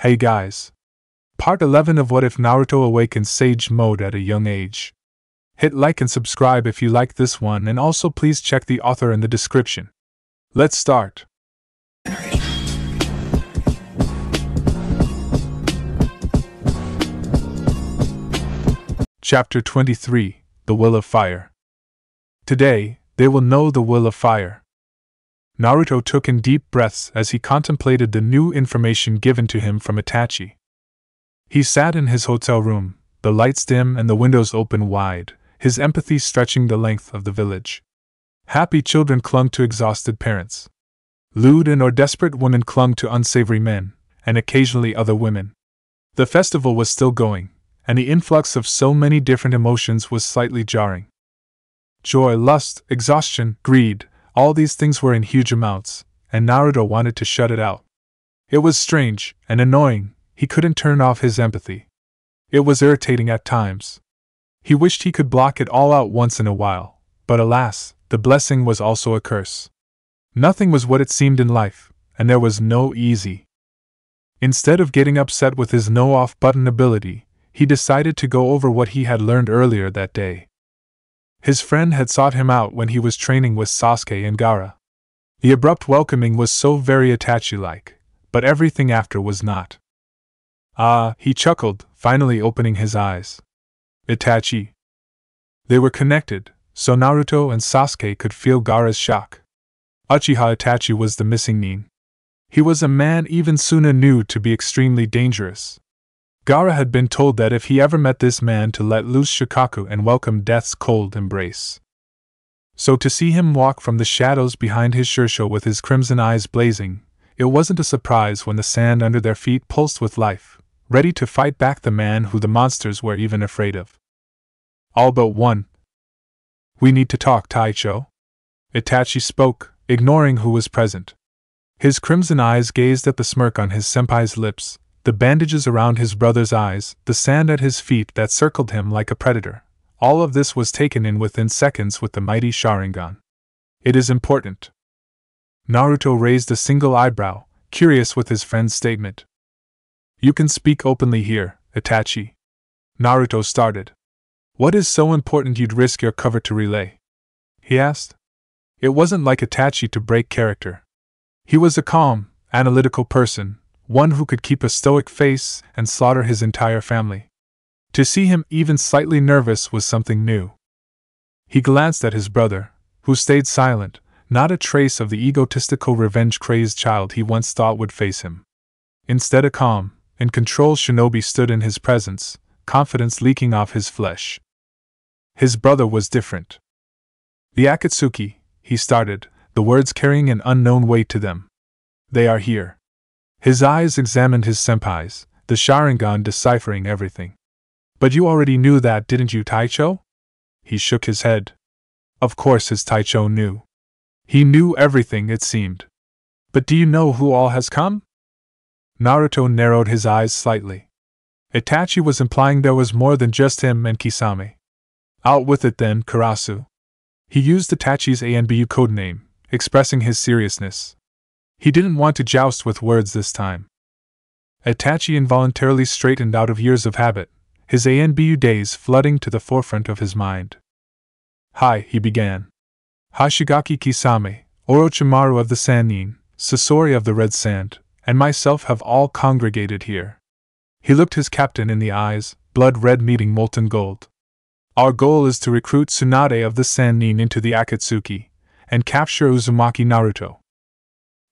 Hey guys! Part 11 of What If Naruto Awakens Sage Mode at a Young Age. Hit like and subscribe if you like this one, and also please check the author in the description. Let's start. Chapter 23, The Will of Fire. Today, they will know the will of fire. Naruto took in deep breaths as he contemplated the new information given to him from Itachi. He sat in his hotel room, the lights dim and the windows open wide, his empathy stretching the length of the village. Happy children clung to exhausted parents. Lewd or desperate women clung to unsavory men, and occasionally other women. The festival was still going, and the influx of so many different emotions was slightly jarring. Joy, lust, exhaustion, greed, all these things were in huge amounts, and Naruto wanted to shut it out. It was strange and annoying, he couldn't turn off his empathy. It was irritating at times. He wished he could block it all out once in a while, but alas, the blessing was also a curse. Nothing was what it seemed in life, and there was no easy. Instead of getting upset with his no-off-button ability, he decided to go over what he had learned earlier that day. His friend had sought him out when he was training with Sasuke and Gaara. The abrupt welcoming was so very Itachi-like, but everything after was not. Ah, he chuckled, finally opening his eyes. Itachi. They were connected, so Naruto and Sasuke could feel Gaara's shock. Uchiha Itachi was the missing nin. He was a man even Suna knew to be extremely dangerous. Gaara had been told that if he ever met this man to let loose Shikaku and welcome death's cold embrace. So to see him walk from the shadows behind his Shursho with his crimson eyes blazing, it wasn't a surprise when the sand under their feet pulsed with life, ready to fight back the man who the monsters were even afraid of. All but one. We need to talk, Taicho. Itachi spoke, ignoring who was present. His crimson eyes gazed at the smirk on his senpai's lips, the bandages around his brother's eyes, the sand at his feet that circled him like a predator. All of this was taken in within seconds with the mighty Sharingan. It is important. Naruto raised a single eyebrow, curious with his friend's statement. You can speak openly here, Itachi. Naruto started. What is so important you'd risk your cover to relay? He asked. It wasn't like Itachi to break character. He was a calm, analytical person, one who could keep a stoic face and slaughter his entire family. To see him even slightly nervous was something new. He glanced at his brother, who stayed silent, not a trace of the egotistical revenge-crazed child he once thought would face him. Instead, a calm, in control shinobi stood in his presence, confidence leaking off his flesh. His brother was different. The Akatsuki, he started, the words carrying an unknown weight to them. They are here. His eyes examined his senpais, the Sharingan deciphering everything. But you already knew that, didn't you, Taicho? He shook his head. Of course his Taicho knew. He knew everything, it seemed. But do you know who all has come? Naruto narrowed his eyes slightly. Itachi was implying there was more than just him and Kisame. Out with it then, Karasu. He used Itachi's ANBU codename, expressing his seriousness. He didn't want to joust with words this time. Itachi involuntarily straightened out of years of habit, his ANBU days flooding to the forefront of his mind. Hi, he began. Hashigaki Kisame, Orochimaru of the Sand Nin, Sasori of the Red Sand, and myself have all congregated here. He looked his captain in the eyes, blood red meeting molten gold. Our goal is to recruit Tsunade of the Sand Nin into the Akatsuki, and capture Uzumaki Naruto.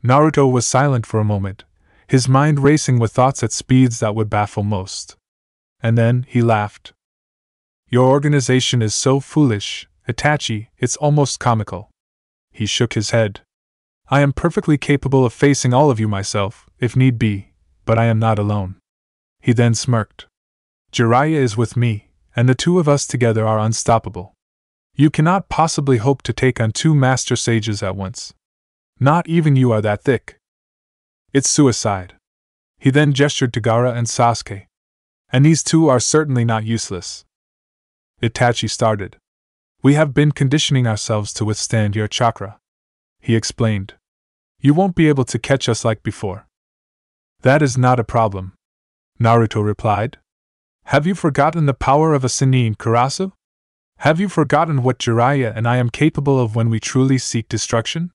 Naruto was silent for a moment, his mind racing with thoughts at speeds that would baffle most. And then he laughed. Your organization is so foolish, Itachi, it's almost comical. He shook his head. I am perfectly capable of facing all of you myself, if need be, but I am not alone. He then smirked. Jiraiya is with me, and the two of us together are unstoppable. You cannot possibly hope to take on two master sages at once. Not even you are that thick. It's suicide. He then gestured to Gaara and Sasuke. And these two are certainly not useless. Itachi started. We have been conditioning ourselves to withstand your chakra. He explained. You won't be able to catch us like before. That is not a problem, Naruto replied. Have you forgotten the power of a Sennin Karasu? Have you forgotten what Jiraiya and I am capable of when we truly seek destruction?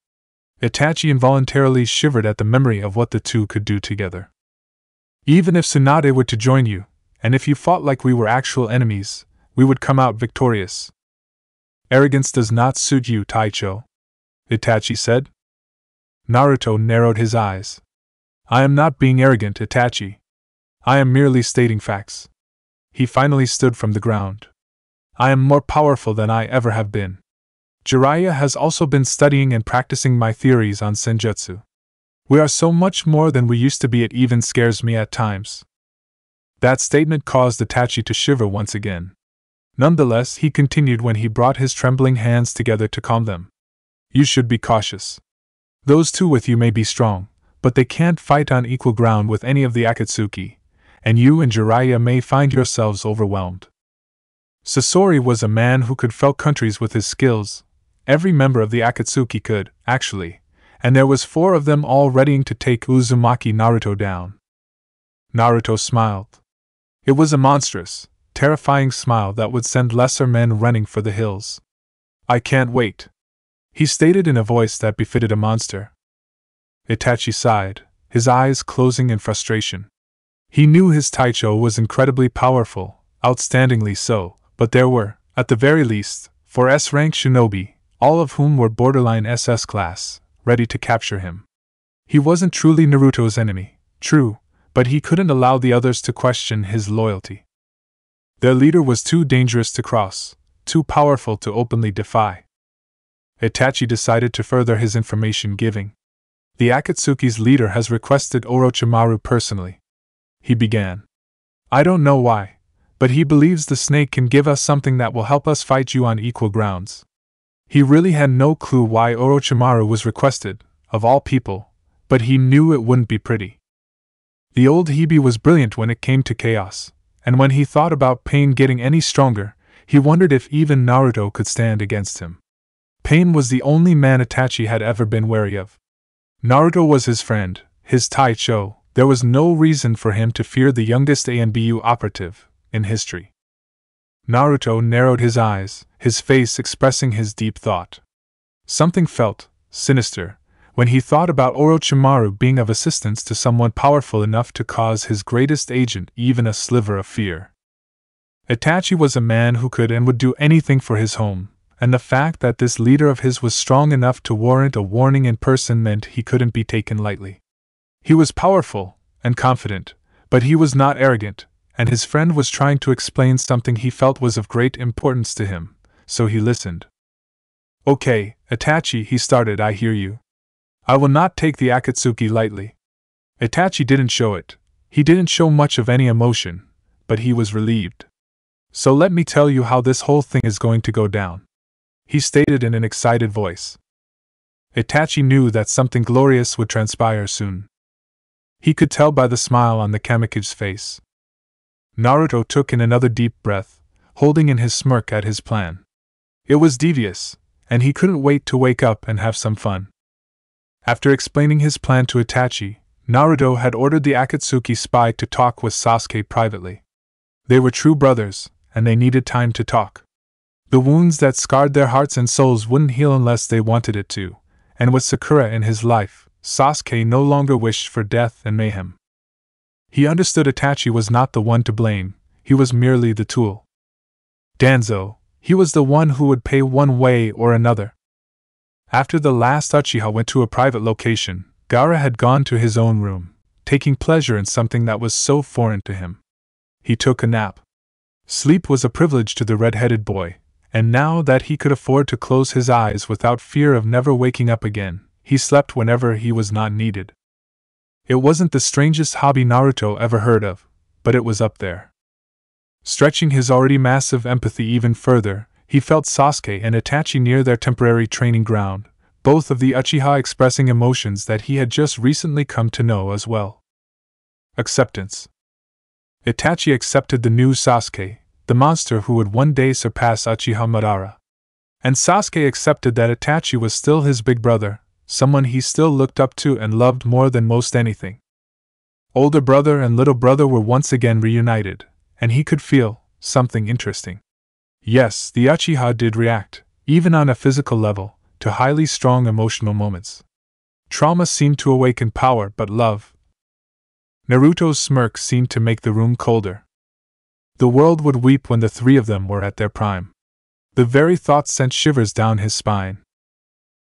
Itachi involuntarily shivered at the memory of what the two could do together. Even if Tsunade were to join you, and if you fought like we were actual enemies, we would come out victorious. Arrogance does not suit you, Taicho, Itachi said. Naruto narrowed his eyes. I am not being arrogant, Itachi. I am merely stating facts. He finally stood from the ground. I am more powerful than I ever have been. Jiraiya has also been studying and practicing my theories on senjutsu. We are so much more than we used to be, it even scares me at times. That statement caused Itachi to shiver once again. Nonetheless, he continued when he brought his trembling hands together to calm them. You should be cautious. Those two with you may be strong, but they can't fight on equal ground with any of the Akatsuki, and you and Jiraiya may find yourselves overwhelmed. Sasori was a man who could fell countries with his skills. Every member of the Akatsuki could, actually, and there was 4 of them all readying to take Uzumaki Naruto down. Naruto smiled. It was a monstrous, terrifying smile that would send lesser men running for the hills. I can't wait, he stated in a voice that befitted a monster. Itachi sighed, his eyes closing in frustration. He knew his Taicho was incredibly powerful, outstandingly so, but there were, at the very least, 4 S-rank shinobi, all of whom were borderline SS class, ready to capture him. He wasn't truly Naruto's enemy, true, but he couldn't allow the others to question his loyalty. Their leader was too dangerous to cross, too powerful to openly defy. Itachi decided to further his information giving. The Akatsuki's leader has requested Orochimaru personally. He began. I don't know why, but he believes the snake can give us something that will help us fight you on equal grounds. He really had no clue why Orochimaru was requested, of all people, but he knew it wouldn't be pretty. The old Hibi was brilliant when it came to chaos, and when he thought about Pain getting any stronger, he wondered if even Naruto could stand against him. Pain was the only man Itachi had ever been wary of. Naruto was his friend, his Taicho. There was no reason for him to fear the youngest ANBU operative in history. Naruto narrowed his eyes, his face expressing his deep thought. Something felt sinister when he thought about Orochimaru being of assistance to someone powerful enough to cause his greatest agent even a sliver of fear. Itachi was a man who could and would do anything for his home, and the fact that this leader of his was strong enough to warrant a warning in person meant he couldn't be taken lightly. He was powerful and confident, but he was not arrogant, and his friend was trying to explain something he felt was of great importance to him, so he listened. Okay, Itachi, he started, I hear you. I will not take the Akatsuki lightly. Itachi didn't show it. He didn't show much of any emotion, but he was relieved. So let me tell you how this whole thing is going to go down, he stated in an excited voice. Itachi knew that something glorious would transpire soon. He could tell by the smile on the Kamiki's face. Naruto took in another deep breath, holding in his smirk at his plan. It was devious, and he couldn't wait to wake up and have some fun. After explaining his plan to Itachi, Naruto had ordered the Akatsuki spy to talk with Sasuke privately. They were true brothers, and they needed time to talk. The wounds that scarred their hearts and souls wouldn't heal unless they wanted it to, and with Sakura in his life, Sasuke no longer wished for death and mayhem. He understood Itachi was not the one to blame, he was merely the tool. Danzo, he was the one who would pay one way or another. After the last Uchiha went to a private location, Gaara had gone to his own room, taking pleasure in something that was so foreign to him. He took a nap. Sleep was a privilege to the red-headed boy, and now that he could afford to close his eyes without fear of never waking up again, he slept whenever he was not needed. It wasn't the strangest hobby Naruto ever heard of, but it was up there. Stretching his already massive empathy even further, he felt Sasuke and Itachi near their temporary training ground, both of the Uchiha expressing emotions that he had just recently come to know as well. Acceptance. Itachi accepted the new Sasuke, the monster who would one day surpass Uchiha Madara. And Sasuke accepted that Itachi was still his big brother, someone he still looked up to and loved more than most anything. Older brother and little brother were once again reunited, and he could feel something interesting. Yes, the Uchiha did react, even on a physical level, to highly strong emotional moments. Trauma seemed to awaken power, but love. Naruto's smirk seemed to make the room colder. The world would weep when the three of them were at their prime. The very thought sent shivers down his spine.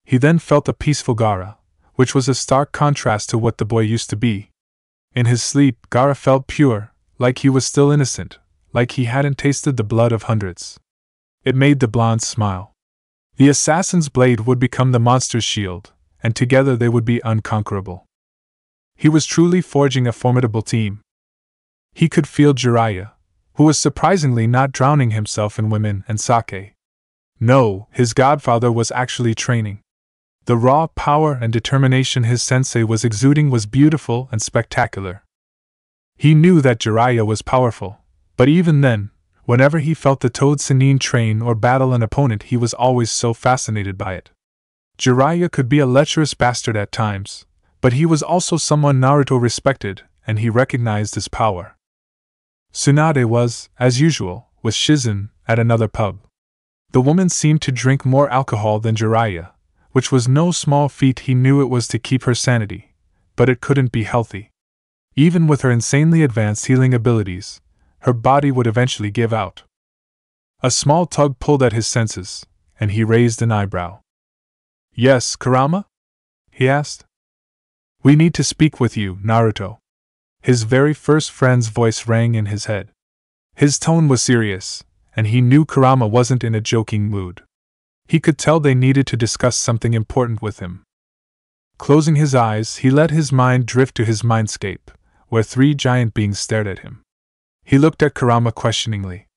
He then felt a peaceful Gaara, which was a stark contrast to what the boy used to be. In his sleep, Gaara felt pure, like he was still innocent, like he hadn't tasted the blood of hundreds. It made the blonde smile. The assassin's blade would become the monster's shield, and together they would be unconquerable. He was truly forging a formidable team. He could feel Jiraiya, who was surprisingly not drowning himself in women and sake. No, his godfather was actually training. The raw power and determination his sensei was exuding was beautiful and spectacular. He knew that Jiraiya was powerful, but even then, whenever he felt the Toad Sannin train or battle an opponent, he was always so fascinated by it. Jiraiya could be a lecherous bastard at times, but he was also someone Naruto respected, and he recognized his power. Tsunade was, as usual, with Shizen, at another pub. The woman seemed to drink more alcohol than Jiraiya, which was no small feat. He knew it was to keep her sanity, but it couldn't be healthy. Even with her insanely advanced healing abilities, her body would eventually give out. A small tug pulled at his senses, and he raised an eyebrow. "Yes, Kurama?" he asked. "We need to speak with you, Naruto." His very first friend's voice rang in his head. His tone was serious, and he knew Kurama wasn't in a joking mood. He could tell they needed to discuss something important with him. Closing his eyes, he let his mind drift to his mindscape, where three giant beings stared at him. He looked at Kurama questioningly.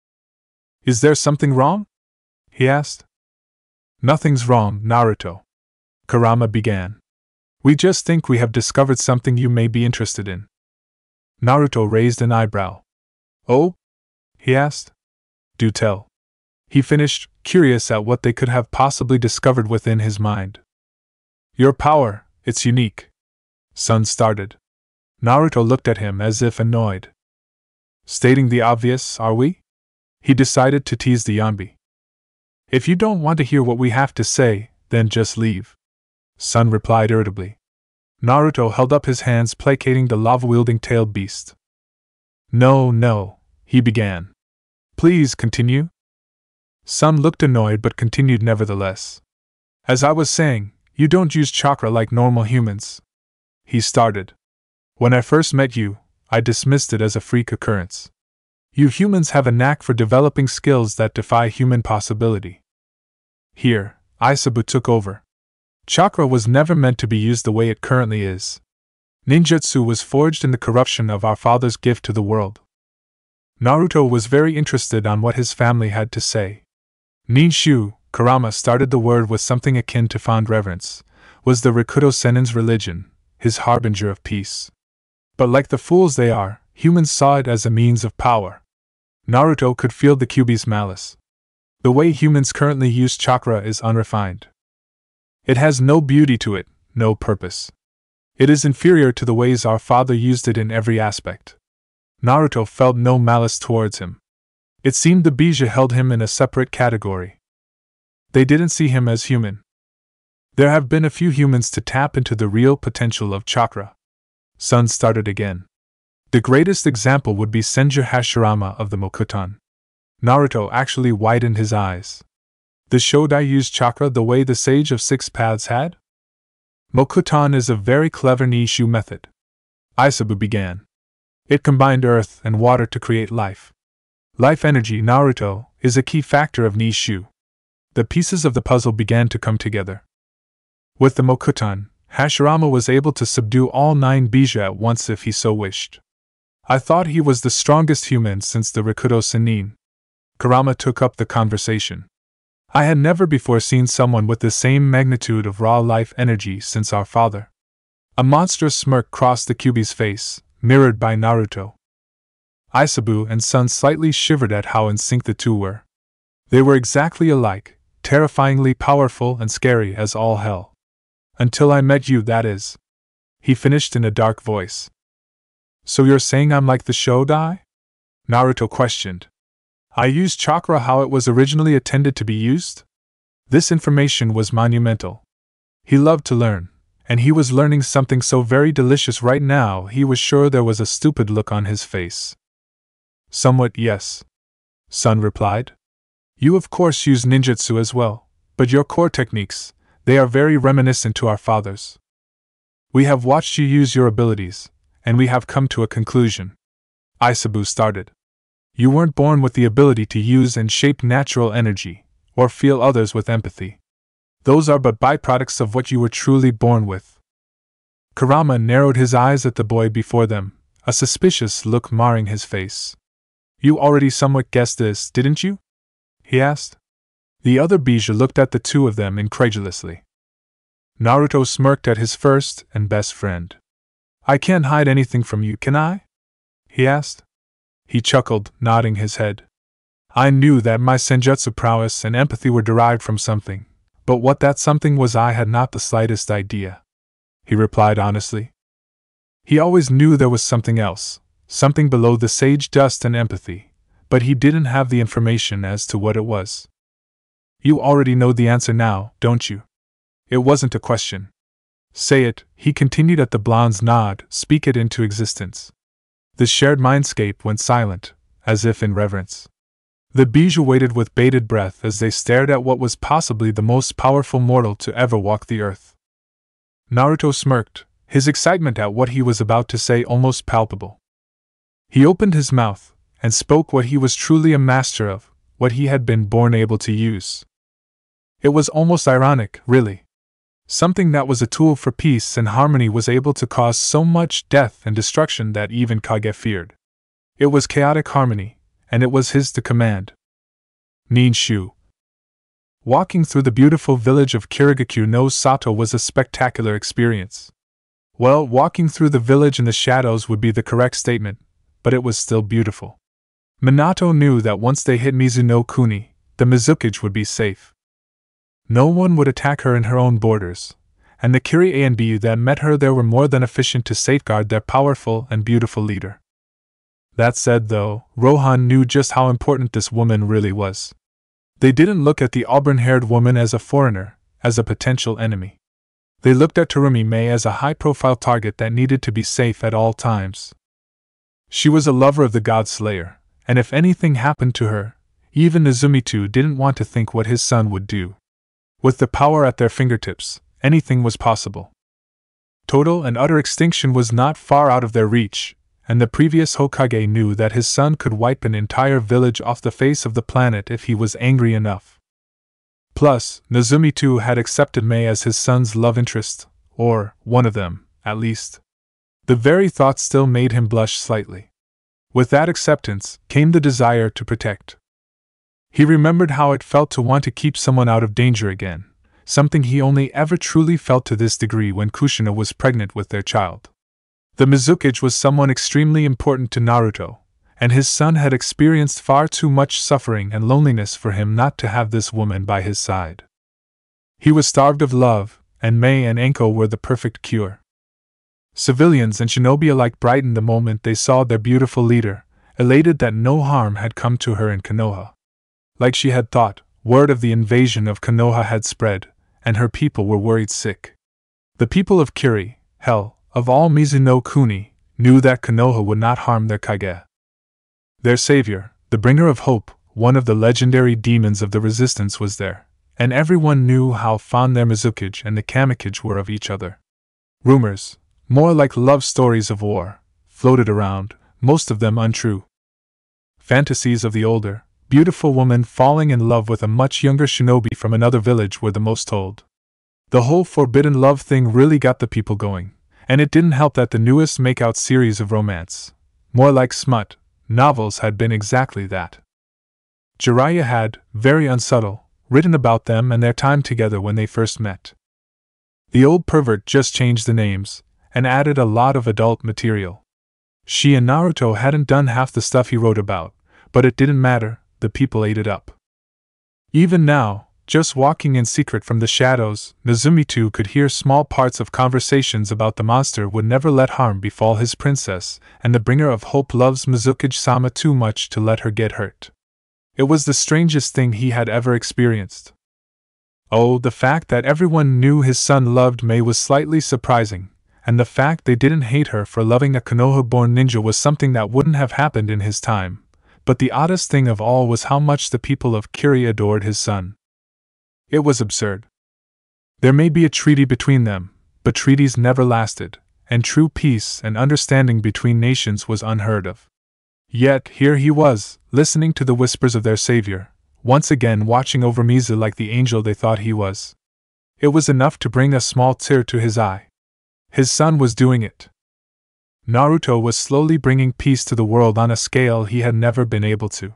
"Is there something wrong?" he asked. "Nothing's wrong, Naruto," Kurama began. "We just think we have discovered something you may be interested in." Naruto raised an eyebrow. "Oh?" he asked. "Do tell," he finished, curious at what they could have possibly discovered within his mind. "Your power, it's unique," Sun started. Naruto looked at him as if annoyed. "Stating the obvious, are we?" He decided to tease the Yanbi. "If you don't want to hear what we have to say, then just leave," Sun replied irritably. Naruto held up his hands, placating the lava-wielding tailed beast. No, he began. "Please continue." Sun looked annoyed but continued nevertheless. "As I was saying, you don't use chakra like normal humans," he started. "When I first met you, I dismissed it as a freak occurrence. You humans have a knack for developing skills that defy human possibility." Here, Aisabu took over. Chakra was never meant to be used the way it currently is. Ninjutsu was forged in the corruption of our father's gift to the world. Naruto was very interested on what his family had to say. Ninshu, Kurama started the word with something akin to fond reverence, was the Rikudo Sennin's religion, his harbinger of peace. But like the fools they are, humans saw it as a means of power. Naruto could feel the Kyuubi's malice. The way humans currently use chakra is unrefined. It has no beauty to it, no purpose. It is inferior to the ways our father used it in every aspect. Naruto felt no malice towards him. It seemed the Bija held him in a separate category. They didn't see him as human. There have been a few humans to tap into the real potential of chakra. Sun started again. The greatest example would be Senju Hashirama of the Mokuton. Naruto actually widened his eyes. The Shodai used chakra the way the Sage of Six Paths had? Mokuton is a very clever Nishu method, Aisabu began. It combined earth and water to create life. Life energy, Naruto, is a key factor of Nishu. The pieces of the puzzle began to come together. With the Mokuton, Hashirama was able to subdue all 9 Bija at once if he so wished. I thought he was the strongest human since the Rikudo Sennin. Kurama took up the conversation. I had never before seen someone with the same magnitude of raw life energy since our father. A monstrous smirk crossed the Kyuubi's face, mirrored by Naruto. Aisabu and Sun slightly shivered at how in sync the two were. They were exactly alike, terrifyingly powerful and scary as all hell. Until I met you, that is. He finished in a dark voice. So you're saying I'm like the Shodai? Naruto questioned. I used chakra how it was originally intended to be used? This information was monumental. He loved to learn, and he was learning something so very delicious right now he was sure there was a stupid look on his face. Somewhat, yes. Son replied. You of course use ninjutsu as well, but your core techniques, they are very reminiscent to our father's. We have watched you use your abilities, and we have come to a conclusion. Isabu started. You weren't born with the ability to use and shape natural energy, or feel others with empathy. Those are but byproducts of what you were truly born with. Kurama narrowed his eyes at the boy before them, a suspicious look marring his face. You already somewhat guessed this, didn't you? He asked. The other Bija looked at the two of them incredulously. Naruto smirked at his first and best friend. I can't hide anything from you, can I? He asked. He chuckled, nodding his head. I knew that my senjutsu prowess and empathy were derived from something, but what that something was I had not the slightest idea. He replied honestly. He always knew there was something else, something below the sage dust and empathy, but he didn't have the information as to what it was. You already know the answer now, don't you? It wasn't a question. Say it, he continued at the blonde's nod, speak it into existence. The shared mindscape went silent, as if in reverence. The Bijou waited with bated breath as they stared at what was possibly the most powerful mortal to ever walk the earth. Naruto smirked, his excitement at what he was about to say almost palpable. He opened his mouth, and spoke what he was truly a master of, what he had been born able to use. It was almost ironic, really. Something that was a tool for peace and harmony was able to cause so much death and destruction that even Kage feared. It was chaotic harmony, and it was his to command. Ninshu. Walking through the beautiful village of Kirigakure no Sato was a spectacular experience. Well, walking through the village in the shadows would be the correct statement, but it was still beautiful. Minato knew that once they hit Mizuno Kuni, the Mizukage would be safe. No one would attack her in her own borders, and the Kiri A and B that met her there were more than efficient to safeguard their powerful and beautiful leader. That said, though, Rohan knew just how important this woman really was. They didn't look at the auburn-haired woman as a foreigner, as a potential enemy. They looked at Terumi Mei as a high-profile target that needed to be safe at all times. She was a lover of the God Slayer, and if anything happened to her, even Nezumitu didn't want to think what his son would do. With the power at their fingertips, anything was possible. Total and utter extinction was not far out of their reach, and the previous Hokage knew that his son could wipe an entire village off the face of the planet if he was angry enough. Plus, Nezumitu had accepted Mei as his son's love interest, or one of them, at least. The very thought still made him blush slightly. With that acceptance came the desire to protect. He remembered how it felt to want to keep someone out of danger again, something he only ever truly felt to this degree when Kushina was pregnant with their child. The Mizukage was someone extremely important to Naruto, and his son had experienced far too much suffering and loneliness for him not to have this woman by his side. He was starved of love, and Mei and Anko were the perfect cure. Civilians and shinobi alike brightened the moment they saw their beautiful leader, elated that no harm had come to her in Konoha. Like she had thought, word of the invasion of Konoha had spread, and her people were worried sick. The people of Kiri, hell, of all Mizuno Kuni, knew that Konoha would not harm their Kage. Their savior, the bringer of hope, one of the legendary demons of the resistance was there, and everyone knew how fond their Mizukage and the Kamikage were of each other. Rumors, more like love stories of war, floated around, most of them untrue. Fantasies of the older, beautiful woman falling in love with a much younger shinobi from another village were the most told. The whole forbidden love thing really got the people going, and it didn't help that the newest make-out series of romance, more like smut, novels had been exactly that. Jiraiya had, very unsubtle, written about them and their time together when they first met. The old pervert just changed the names, and added a lot of adult material. She and Naruto hadn't done half the stuff he wrote about, but it didn't matter. The people ate it up. Even now, Just walking in secret from the shadows, Nozomi could hear small parts of conversations about the monster would never let harm befall his princess, and the bringer of hope loves Mizukage-sama too much to let her get hurt. It was the strangest thing he had ever experienced. Oh, the fact that everyone knew his son loved Mei was slightly surprising, and the fact they didn't hate her for loving a Konoha-born ninja was something that wouldn't have happened in his time. But the oddest thing of all was how much the people of Kiri adored his son. It was absurd. There may be a treaty between them, but treaties never lasted, and true peace and understanding between nations was unheard of. Yet here he was, listening to the whispers of their savior, once again watching over Mizu like the angel they thought he was. It was enough to bring a small tear to his eye. His son was doing it. Naruto was slowly bringing peace to the world on a scale he had never been able to.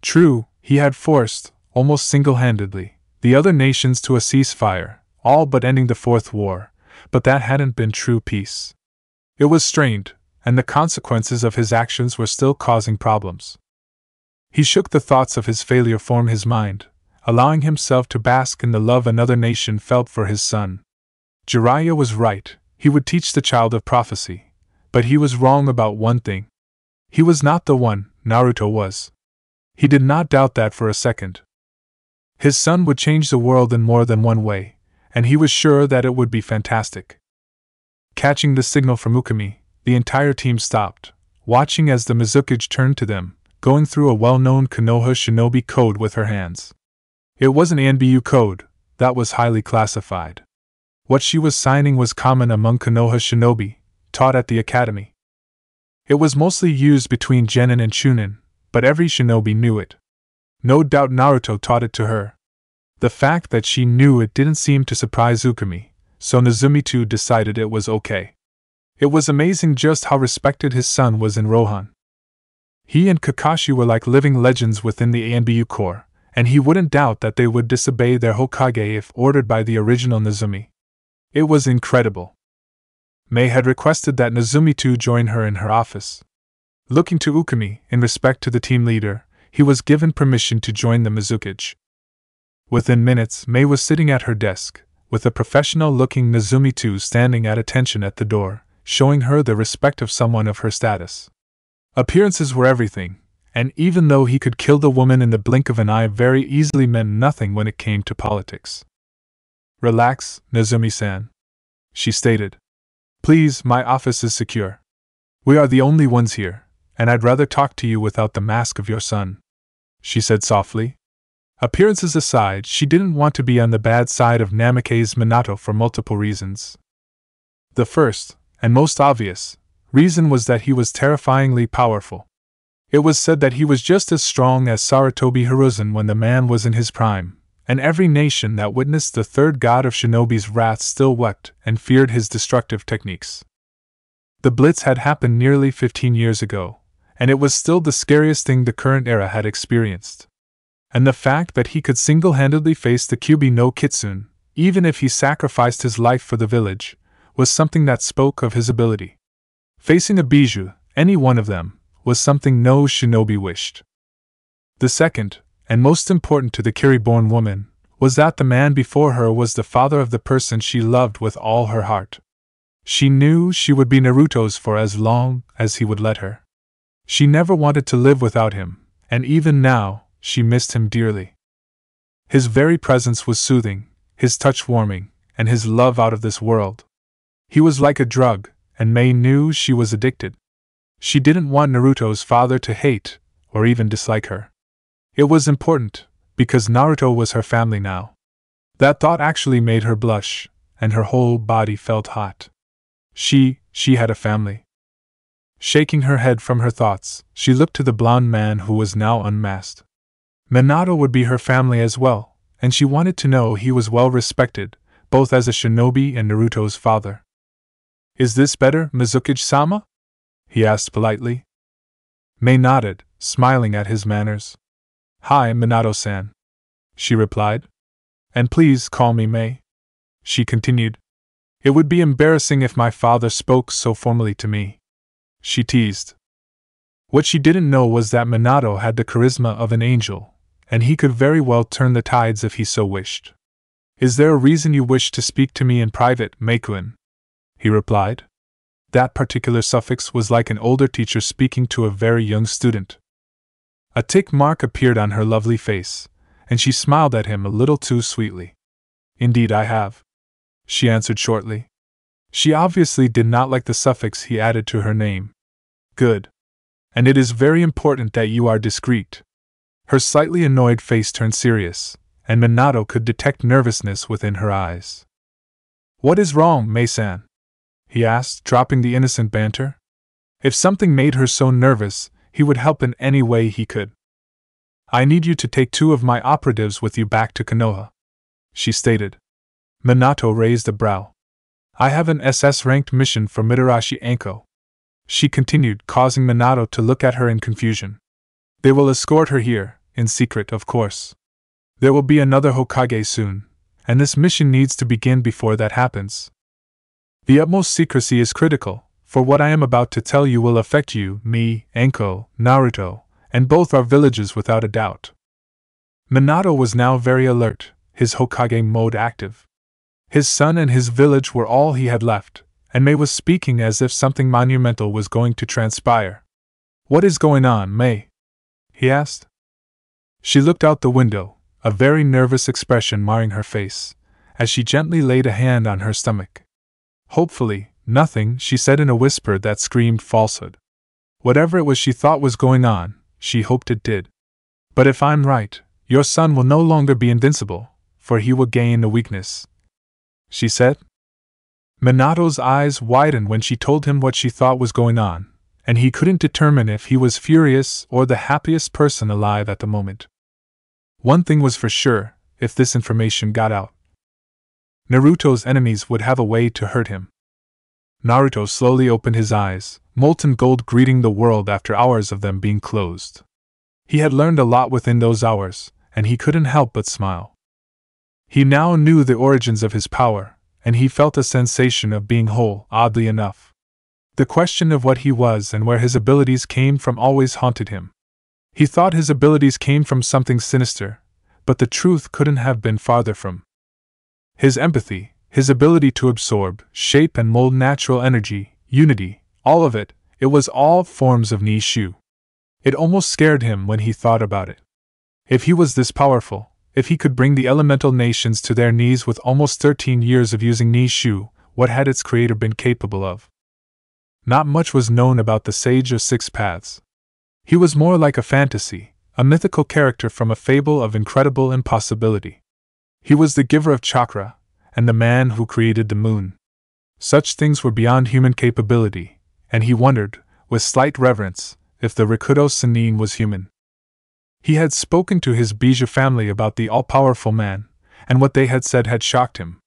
True, he had forced, almost single-handedly, the other nations to a ceasefire, all but ending the Fourth War, but that hadn't been true peace. It was strained, and the consequences of his actions were still causing problems. He shook the thoughts of his failure from his mind, allowing himself to bask in the love another nation felt for his son. Jiraiya was right, he would teach the child of prophecy, but he was wrong about one thing. He was not the one, Naruto was. He did not doubt that for a second. His son would change the world in more than one way, and he was sure that it would be fantastic. Catching the signal from Ukami, the entire team stopped, watching as the Mizukage turned to them, going through a well-known Konoha shinobi code with her hands. It wasn't an Anbu code, that was highly classified. What she was signing was common among Konoha shinobi, taught at the academy. It was mostly used between Genin and Chunin, but every shinobi knew it. No doubt Naruto taught it to her. The fact that she knew it didn't seem to surprise Ukami, so Nozomi decided it was okay. It was amazing just how respected his son was in Rohan. He and Kakashi were like living legends within the Anbu Corps, and he wouldn't doubt that they would disobey their Hokage if ordered by the original Nozomi. It was incredible. Mei had requested that Nozomi join her in her office. Looking to Ukami, in respect to the team leader, he was given permission to join the Mizukage. Within minutes, Mei was sitting at her desk, with a professional-looking Nozomi standing at attention at the door, showing her the respect of someone of her status. Appearances were everything, and even though he could kill the woman in the blink of an eye, very easily meant nothing when it came to politics. "Relax, Nozomi-san," she stated. "Please, my office is secure. We are the only ones here, and I'd rather talk to you without the mask of your son," she said softly. Appearances aside, she didn't want to be on the bad side of Namake's Minato for multiple reasons. The first, and most obvious, reason was that he was terrifyingly powerful. It was said that he was just as strong as Sarutobi Hiruzen when the man was in his prime, and every nation that witnessed the third god of shinobi's wrath still wept and feared his destructive techniques. The Blitz had happened nearly 15 years ago, and it was still the scariest thing the current era had experienced. And the fact that he could single-handedly face the Kyuubi no Kitsune, even if he sacrificed his life for the village, was something that spoke of his ability. Facing a Bijou, any one of them, was something no shinobi wished. The second, and most important to the Kiri-born woman, was that the man before her was the father of the person she loved with all her heart. She knew she would be Naruto's for as long as he would let her. She never wanted to live without him, and even now, she missed him dearly. His very presence was soothing, his touch warming, and his love out of this world. He was like a drug, and Mei knew she was addicted. She didn't want Naruto's father to hate, or even dislike her. It was important, because Naruto was her family now. That thought actually made her blush, and her whole body felt hot. She had a family. Shaking her head from her thoughts, she looked to the blond man who was now unmasked. Minato would be her family as well, and she wanted to know he was well respected, both as a shinobi and Naruto's father. "Is this better, Mizukage-sama?" he asked politely. Mei nodded, smiling at his manners. "Hi, Minato-san," she replied. "And please call me Mei," she continued. "It would be embarrassing if my father spoke so formally to me," she teased. What she didn't know was that Minato had the charisma of an angel, and he could very well turn the tides if he so wished. "Is there a reason you wish to speak to me in private, Meikuin?" he replied. That particular suffix was like an older teacher speaking to a very young student. A tick mark appeared on her lovely face, and she smiled at him a little too sweetly. "Indeed I have," she answered shortly. She obviously did not like the suffix he added to her name. "Good. And it is very important that you are discreet." Her slightly annoyed face turned serious, and Minato could detect nervousness within her eyes. "What is wrong, Mei-san?" he asked, dropping the innocent banter. If something made her so nervous, he would help in any way he could. "I need you to take 2 of my operatives with you back to Konoha," she stated. Minato raised a brow. "I have an SS-ranked mission for Mitarashi Anko," she continued, causing Minato to look at her in confusion. "They will escort her here, in secret, of course. There will be another Hokage soon, and this mission needs to begin before that happens. The utmost secrecy is critical, for what I am about to tell you will affect you, me, Anko, Naruto, and both our villages without a doubt." Minato was now very alert, his Hokage mode active. His son and his village were all he had left, and Mei was speaking as if something monumental was going to transpire. "What is going on, Mei?" he asked. She looked out the window, a very nervous expression marring her face, as she gently laid a hand on her stomach. "Hopefully, nothing," she said in a whisper that screamed falsehood. Whatever it was she thought was going on, she hoped it did. "But if I'm right, your son will no longer be invincible, for he will gain a weakness," she said. Minato's eyes widened when she told him what she thought was going on, and he couldn't determine if he was furious or the happiest person alive at the moment. One thing was for sure, if this information got out, Naruto's enemies would have a way to hurt him. Naruto slowly opened his eyes, molten gold greeting the world after hours of them being closed. He had learned a lot within those hours, and he couldn't help but smile. He now knew the origins of his power, and he felt a sensation of being whole, oddly enough. The question of what he was and where his abilities came from always haunted him. He thought his abilities came from something sinister, but the truth couldn't have been farther from. His empathy, his ability to absorb, shape and mold natural energy, unity, all of it, it was all forms of Nishu. It almost scared him when he thought about it. If he was this powerful, if he could bring the elemental nations to their knees with almost 13 years of using Nishu, what had its creator been capable of? Not much was known about the Sage of Six Paths. He was more like a fantasy, a mythical character from a fable of incredible impossibility. He was the giver of chakra, and the man who created the moon. Such things were beyond human capability, and he wondered, with slight reverence, if the Rikudo Sannin was human. He had spoken to his Bija family about the all-powerful man, and what they had said had shocked him.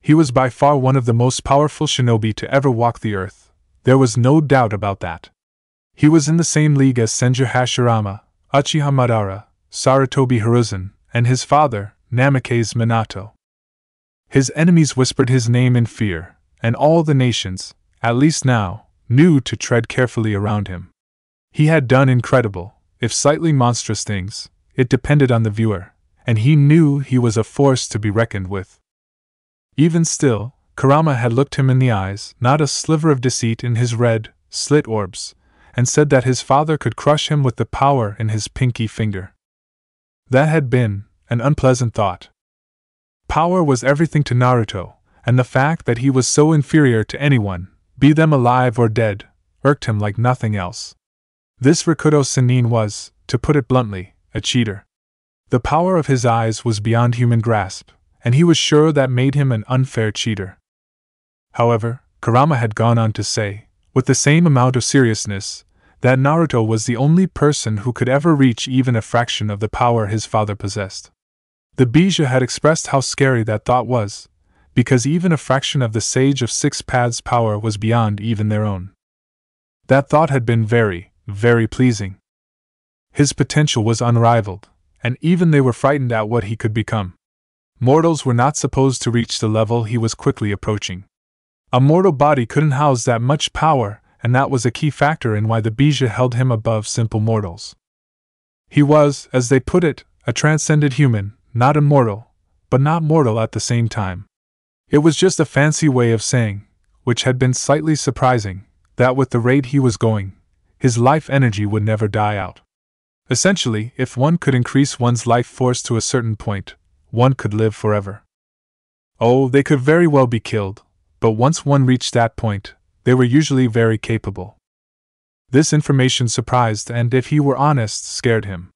He was by far one of the most powerful shinobi to ever walk the earth, there was no doubt about that. He was in the same league as Senju Hashirama, Uchiha Madara, Sarutobi Hiruzen, and his father, Namikaze Minato. His enemies whispered his name in fear, and all the nations, at least now, knew to tread carefully around him. He had done incredible, if slightly monstrous things, it depended on the viewer, and he knew he was a force to be reckoned with. Even still, Kurama had looked him in the eyes, not a sliver of deceit in his red, slit orbs, and said that his father could crush him with the power in his pinky finger. That had been an unpleasant thought. Power was everything to Naruto, and the fact that he was so inferior to anyone, be them alive or dead, irked him like nothing else. This Rikudo Sannin was, to put it bluntly, a cheater. The power of his eyes was beyond human grasp, and he was sure that made him an unfair cheater. However, Kurama had gone on to say, with the same amount of seriousness, that Naruto was the only person who could ever reach even a fraction of the power his father possessed. The Bija had expressed how scary that thought was, because even a fraction of the Sage of Six Paths' power was beyond even their own. That thought had been very, very pleasing. His potential was unrivaled, and even they were frightened at what he could become. Mortals were not supposed to reach the level he was quickly approaching. A mortal body couldn't house that much power, and that was a key factor in why the Bija held him above simple mortals. He was, as they put it, a transcended human, not immortal, but not mortal at the same time. It was just a fancy way of saying, which had been slightly surprising, that with the rate he was going, his life energy would never die out. Essentially, if one could increase one's life force to a certain point, one could live forever. Oh, they could very well be killed, but once one reached that point, they were usually very capable. This information surprised and, if he were honest, scared him.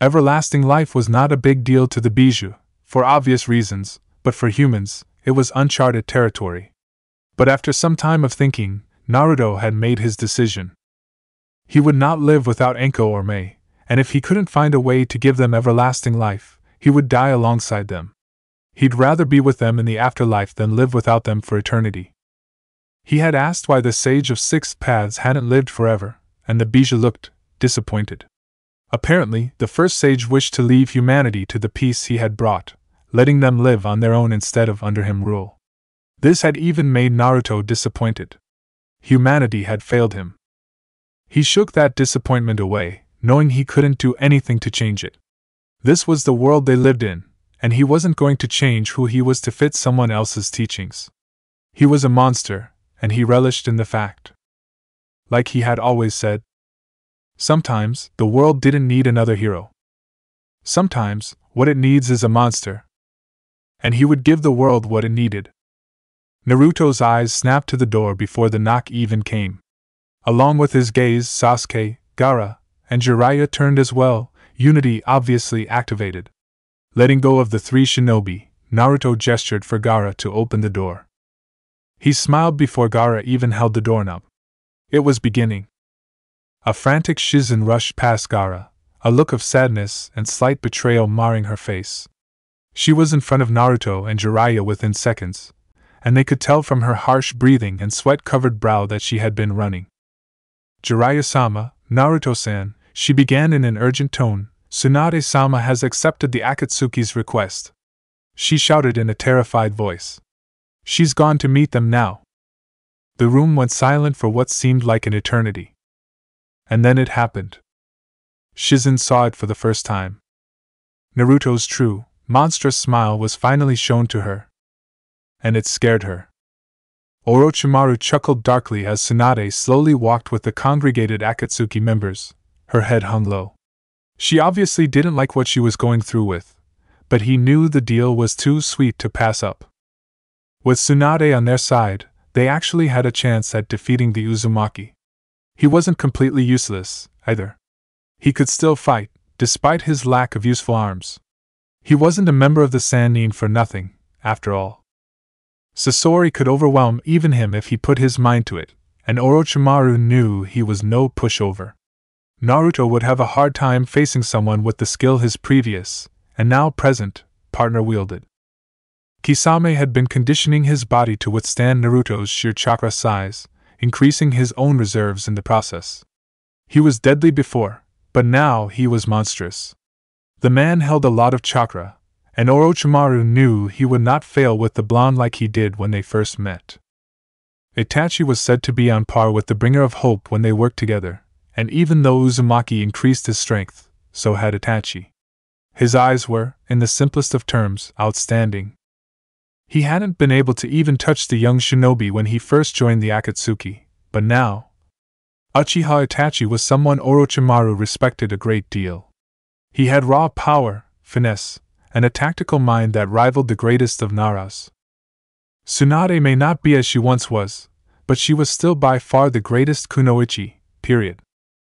Everlasting life was not a big deal to the Bijou, for obvious reasons, but for humans, it was uncharted territory. But after some time of thinking, Naruto had made his decision. He would not live without Enko or Mei, and if he couldn't find a way to give them everlasting life, he would die alongside them. He'd rather be with them in the afterlife than live without them for eternity. He had asked why the Sage of Six Paths hadn't lived forever, and the Bijou looked disappointed. Apparently, the first sage wished to leave humanity to the peace he had brought, letting them live on their own instead of under him rule. This had even made Naruto disappointed. Humanity had failed him. He shook that disappointment away, knowing he couldn't do anything to change it. This was the world they lived in, and he wasn't going to change who he was to fit someone else's teachings. He was a monster, and he relished in the fact. Like he had always said, sometimes the world didn't need another hero. Sometimes what it needs is a monster. And he would give the world what it needed. Naruto's eyes snapped to the door before the knock even came. Along with his gaze, Sasuke, Gaara, and Jiraiya turned as well, unity obviously activated. Letting go of the three shinobi, Naruto gestured for Gaara to open the door. He smiled before Gaara even held the doorknob. It was beginning. A frantic Shizen rushed past Gaara, a look of sadness and slight betrayal marring her face. She was in front of Naruto and Jiraiya within seconds, and they could tell from her harsh breathing and sweat-covered brow that she had been running. Jiraiya-sama, Naruto-san, she began in an urgent tone, Tsunade-sama has accepted the Akatsuki's request. She shouted in a terrified voice. She's gone to meet them now. The room went silent for what seemed like an eternity. And then it happened. Shizen saw it for the first time. Naruto's true, monstrous smile was finally shown to her. And it scared her. Orochimaru chuckled darkly as Tsunade slowly walked with the congregated Akatsuki members, her head hung low. She obviously didn't like what she was going through with, but he knew the deal was too sweet to pass up. With Tsunade on their side, they actually had a chance at defeating the Uzumaki. He wasn't completely useless, either. He could still fight, despite his lack of useful arms. He wasn't a member of the Sannin for nothing, after all. Sasori could overwhelm even him if he put his mind to it, and Orochimaru knew he was no pushover. Naruto would have a hard time facing someone with the skill his previous, and now present, partner wielded. Kisame had been conditioning his body to withstand Naruto's sheer chakra size, increasing his own reserves in the process. He was deadly before, but now he was monstrous. The man held a lot of chakra, and Orochimaru knew he would not fail with the blonde like he did when they first met. Itachi was said to be on par with the bringer of hope when they worked together, and even though Uzumaki increased his strength, so had Itachi. His eyes were, in the simplest of terms, outstanding. He hadn't been able to even touch the young shinobi when he first joined the Akatsuki, but now, Uchiha Itachi was someone Orochimaru respected a great deal. He had raw power, finesse, and a tactical mind that rivaled the greatest of Naras. Tsunade may not be as she once was, but she was still by far the greatest kunoichi, period.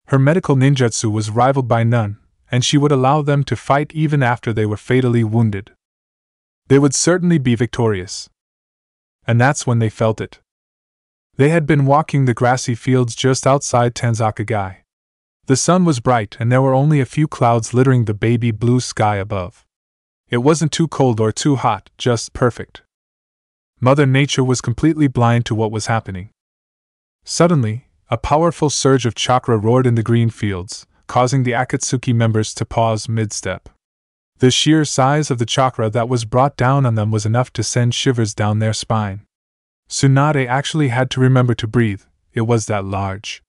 Her medical ninjutsu was rivaled by none, and she would allow them to fight even after they were fatally wounded. They would certainly be victorious. And that's when they felt it. They had been walking the grassy fields just outside Tanzakagai. The sun was bright and there were only a few clouds littering the baby blue sky above. It wasn't too cold or too hot, just perfect. Mother Nature was completely blind to what was happening. Suddenly, a powerful surge of chakra roared in the green fields, causing the Akatsuki members to pause mid-step. The sheer size of the chakra that was brought down on them was enough to send shivers down their spine. Tsunade actually had to remember to breathe, it was that large.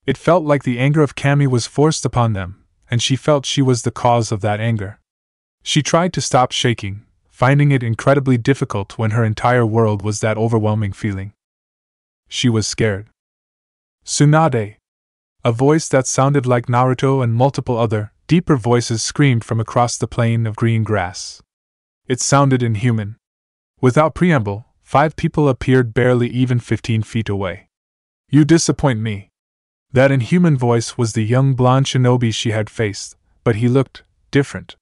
It felt like the anger of Kami was forced upon them, and she felt she was the cause of that anger. She tried to stop shaking, finding it incredibly difficult when her entire world was that overwhelming feeling. She was scared. Tsunade! A voice that sounded like Naruto and multiple other, deeper voices screamed from across the plain of green grass. It sounded inhuman. Without preamble, 5 people appeared barely even 15 feet away. You disappoint me. That inhuman voice was the young blonde shinobi she had faced, but he looked different.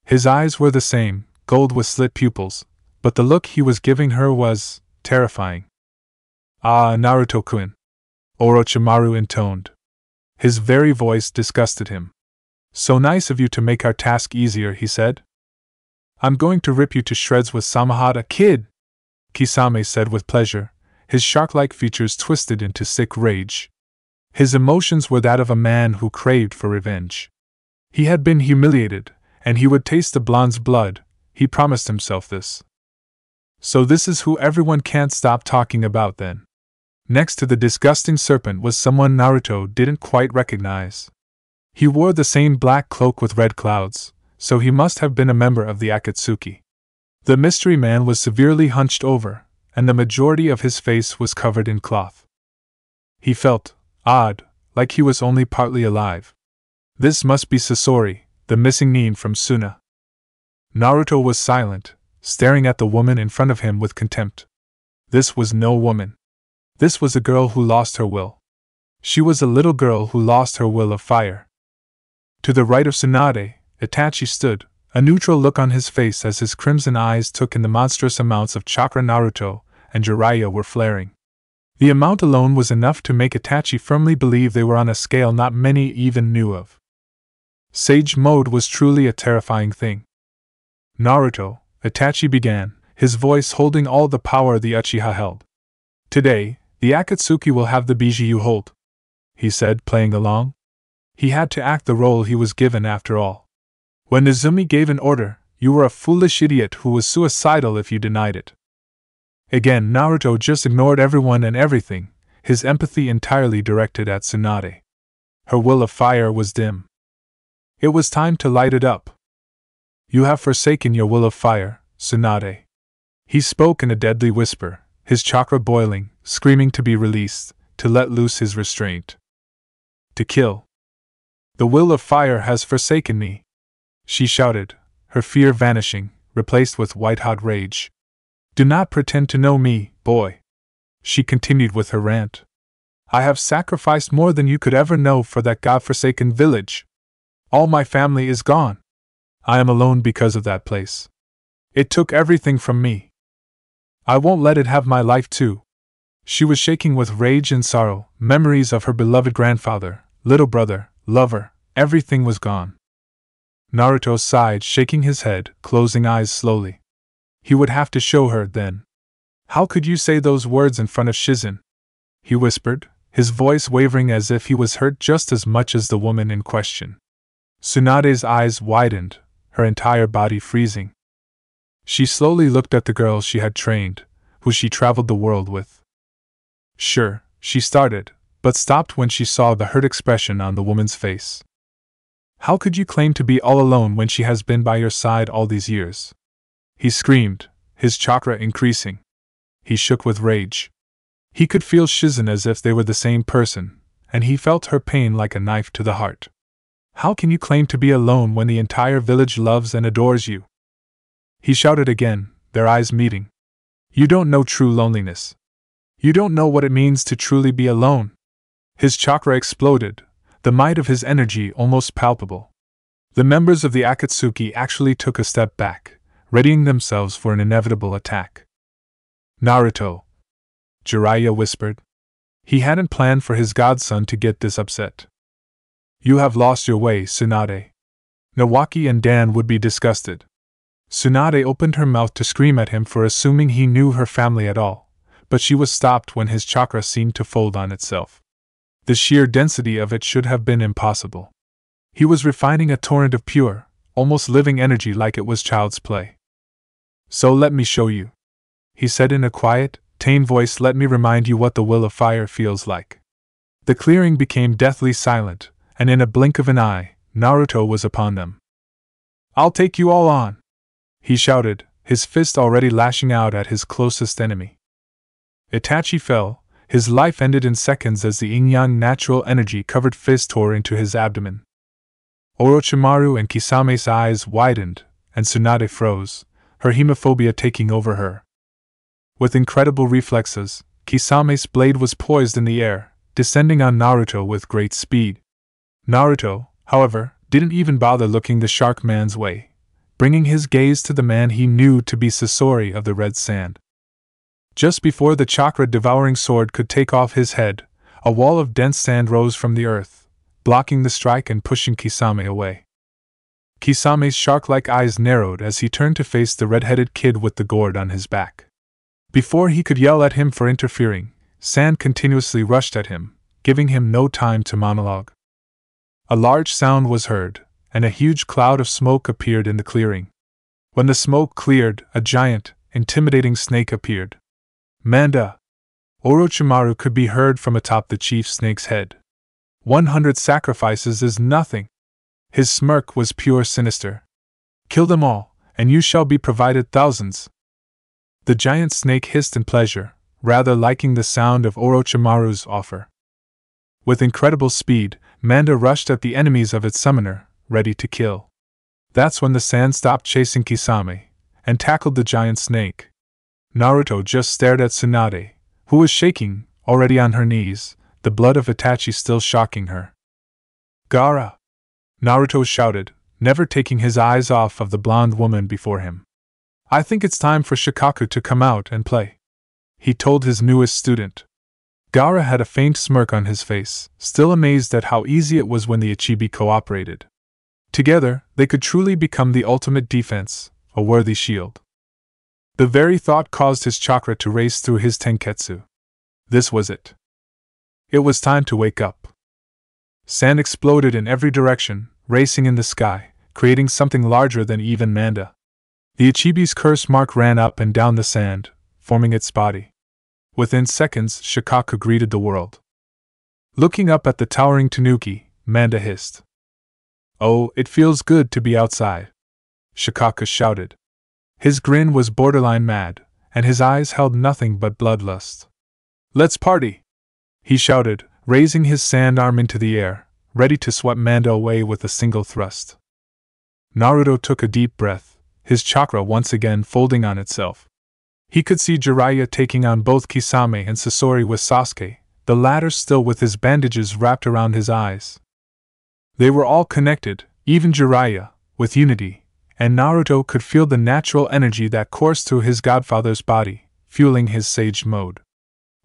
His eyes were the same, gold with slit pupils, but the look he was giving her was terrifying. Ah, Naruto-kun, Orochimaru intoned. His very voice disgusted him. So nice of you to make our task easier, he said. I'm going to rip you to shreds with Samahata, kid! Kisame said with pleasure, his shark-like features twisted into sick rage. His emotions were that of a man who craved for revenge. He had been humiliated, and he would taste the blonde's blood. He promised himself this. So this is who everyone can't stop talking about then. Next to the disgusting serpent was someone Naruto didn't quite recognize. He wore the same black cloak with red clouds, so he must have been a member of the Akatsuki. The mystery man was severely hunched over, and the majority of his face was covered in cloth. He felt odd, like he was only partly alive. This must be Sasori, the missing nin from Suna. Naruto was silent, staring at the woman in front of him with contempt. This was no woman. This was a girl who lost her will. She was a little girl who lost her will of fire. To the right of Tsunade, Itachi stood, a neutral look on his face as his crimson eyes took in the monstrous amounts of chakra Naruto and Jiraiya were flaring. The amount alone was enough to make Itachi firmly believe they were on a scale not many even knew of. Sage mode was truly a terrifying thing. Naruto, Itachi began, his voice holding all the power the Uchiha held. Today, the Akatsuki will have the Biji you hold, he said, playing along. He had to act the role he was given after all. When Nezumi gave an order, you were a foolish idiot who was suicidal if you denied it. Again, Naruto just ignored everyone and everything, his empathy entirely directed at Tsunade. Her will of fire was dim. It was time to light it up. You have forsaken your will of fire, Tsunade. He spoke in a deadly whisper, his chakra boiling, screaming to be released, to let loose his restraint. To kill. The will of fire has forsaken me, she shouted, her fear vanishing, replaced with white-hot rage. Do not pretend to know me, boy, she continued with her rant. I have sacrificed more than you could ever know for that god-forsaken village. All my family is gone. I am alone because of that place. It took everything from me. I won't let it have my life too. She was shaking with rage and sorrow, memories of her beloved grandfather, little brother, lover, everything was gone. Naruto sighed, shaking his head, closing eyes slowly. He would have to show her then. How could you say those words in front of Shizen? He whispered, his voice wavering as if he was hurt just as much as the woman in question. Tsunade's eyes widened, her entire body freezing. She slowly looked at the girl she had trained, who she traveled the world with. Sure, she started, but stopped when she saw the hurt expression on the woman's face. How could you claim to be all alone when she has been by your side all these years? He screamed, his chakra increasing. He shook with rage. He could feel Shizen as if they were the same person, and he felt her pain like a knife to the heart. How can you claim to be alone when the entire village loves and adores you? He shouted again, their eyes meeting. You don't know true loneliness. You don't know what it means to truly be alone. His chakra exploded, the might of his energy almost palpable. The members of the Akatsuki actually took a step back, readying themselves for an inevitable attack. Naruto, Jiraiya whispered. He hadn't planned for his godson to get this upset. You have lost your way, Tsunade. Nawaki and Dan would be disgusted. Tsunade opened her mouth to scream at him for assuming he knew her family at all, but she was stopped when his chakra seemed to fold on itself. The sheer density of it should have been impossible. He was refining a torrent of pure, almost living energy like it was child's play. So let me show you, he said in a quiet, tame voice. Let me remind you what the will of fire feels like. The clearing became deathly silent, and in a blink of an eye, Naruto was upon them. "I'll take you all on!" he shouted, his fist already lashing out at his closest enemy. Itachi fell, his life ended in seconds as the yin-yang natural energy covered fist tore into his abdomen. Orochimaru and Kisame's eyes widened, and Tsunade froze, her hemophobia taking over her. With incredible reflexes, Kisame's blade was poised in the air, descending on Naruto with great speed. Naruto, however, didn't even bother looking the shark man's way, bringing his gaze to the man he knew to be Sasori of the Red Sand. Just before the chakra-devouring sword could take off his head, a wall of dense sand rose from the earth, blocking the strike and pushing Kisame away. Kisame's shark-like eyes narrowed as he turned to face the red-headed kid with the gourd on his back. Before he could yell at him for interfering, sand continuously rushed at him, giving him no time to monologue. A large sound was heard, and a huge cloud of smoke appeared in the clearing. When the smoke cleared, a giant, intimidating snake appeared. "Manda!" Orochimaru could be heard from atop the chief snake's head. 100 sacrifices is nothing. His smirk was pure sinister. "Kill them all, and you shall be provided thousands." The giant snake hissed in pleasure, rather liking the sound of Orochimaru's offer. With incredible speed, Manda rushed at the enemies of its summoner, ready to kill. That's when the sand stopped chasing Kisame, and tackled the giant snake. Naruto just stared at Tsunade, who was shaking, already on her knees, the blood of Itachi still shocking her. "Gaara!" Naruto shouted, never taking his eyes off of the blonde woman before him. "I think it's time for Shikaku to come out and play," he told his newest student. Gaara had a faint smirk on his face, still amazed at how easy it was when the Ichibi cooperated. Together, they could truly become the ultimate defense, a worthy shield. The very thought caused his chakra to race through his tenketsu. This was it. It was time to wake up. Sand exploded in every direction, racing in the sky, creating something larger than even Manda. The Ichibi's curse mark ran up and down the sand, forming its body. Within seconds, Shikaku greeted the world. Looking up at the towering Tanuki, Manda hissed. "Oh, it feels good to be outside," Shikaku shouted. His grin was borderline mad, and his eyes held nothing but bloodlust. "Let's party!" he shouted, raising his sand arm into the air, ready to sweep Manda away with a single thrust. Naruto took a deep breath, his chakra once again folding on itself. He could see Jiraiya taking on both Kisame and Sasori with Sasuke, the latter still with his bandages wrapped around his eyes. They were all connected, even Jiraiya, with unity, and Naruto could feel the natural energy that coursed through his godfather's body, fueling his sage mode.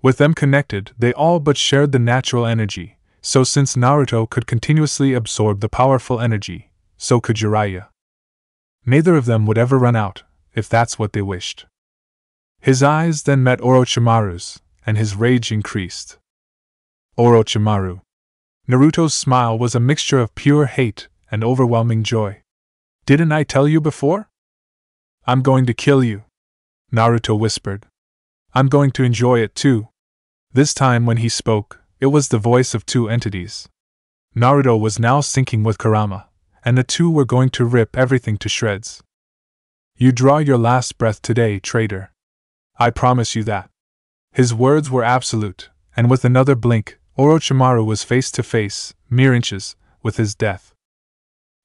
With them connected, they all but shared the natural energy, so since Naruto could continuously absorb the powerful energy, so could Jiraiya. Neither of them would ever run out, if that's what they wished. His eyes then met Orochimaru's, and his rage increased. Orochimaru. Naruto's smile was a mixture of pure hate and overwhelming joy. "Didn't I tell you before? I'm going to kill you," Naruto whispered. "I'm going to enjoy it too." This time when he spoke, it was the voice of two entities. Naruto was now syncing with Kurama, and the two were going to rip everything to shreds. "You draw your last breath today, traitor. I promise you that." His words were absolute, and with another blink, Orochimaru was face to face, mere inches, with his death.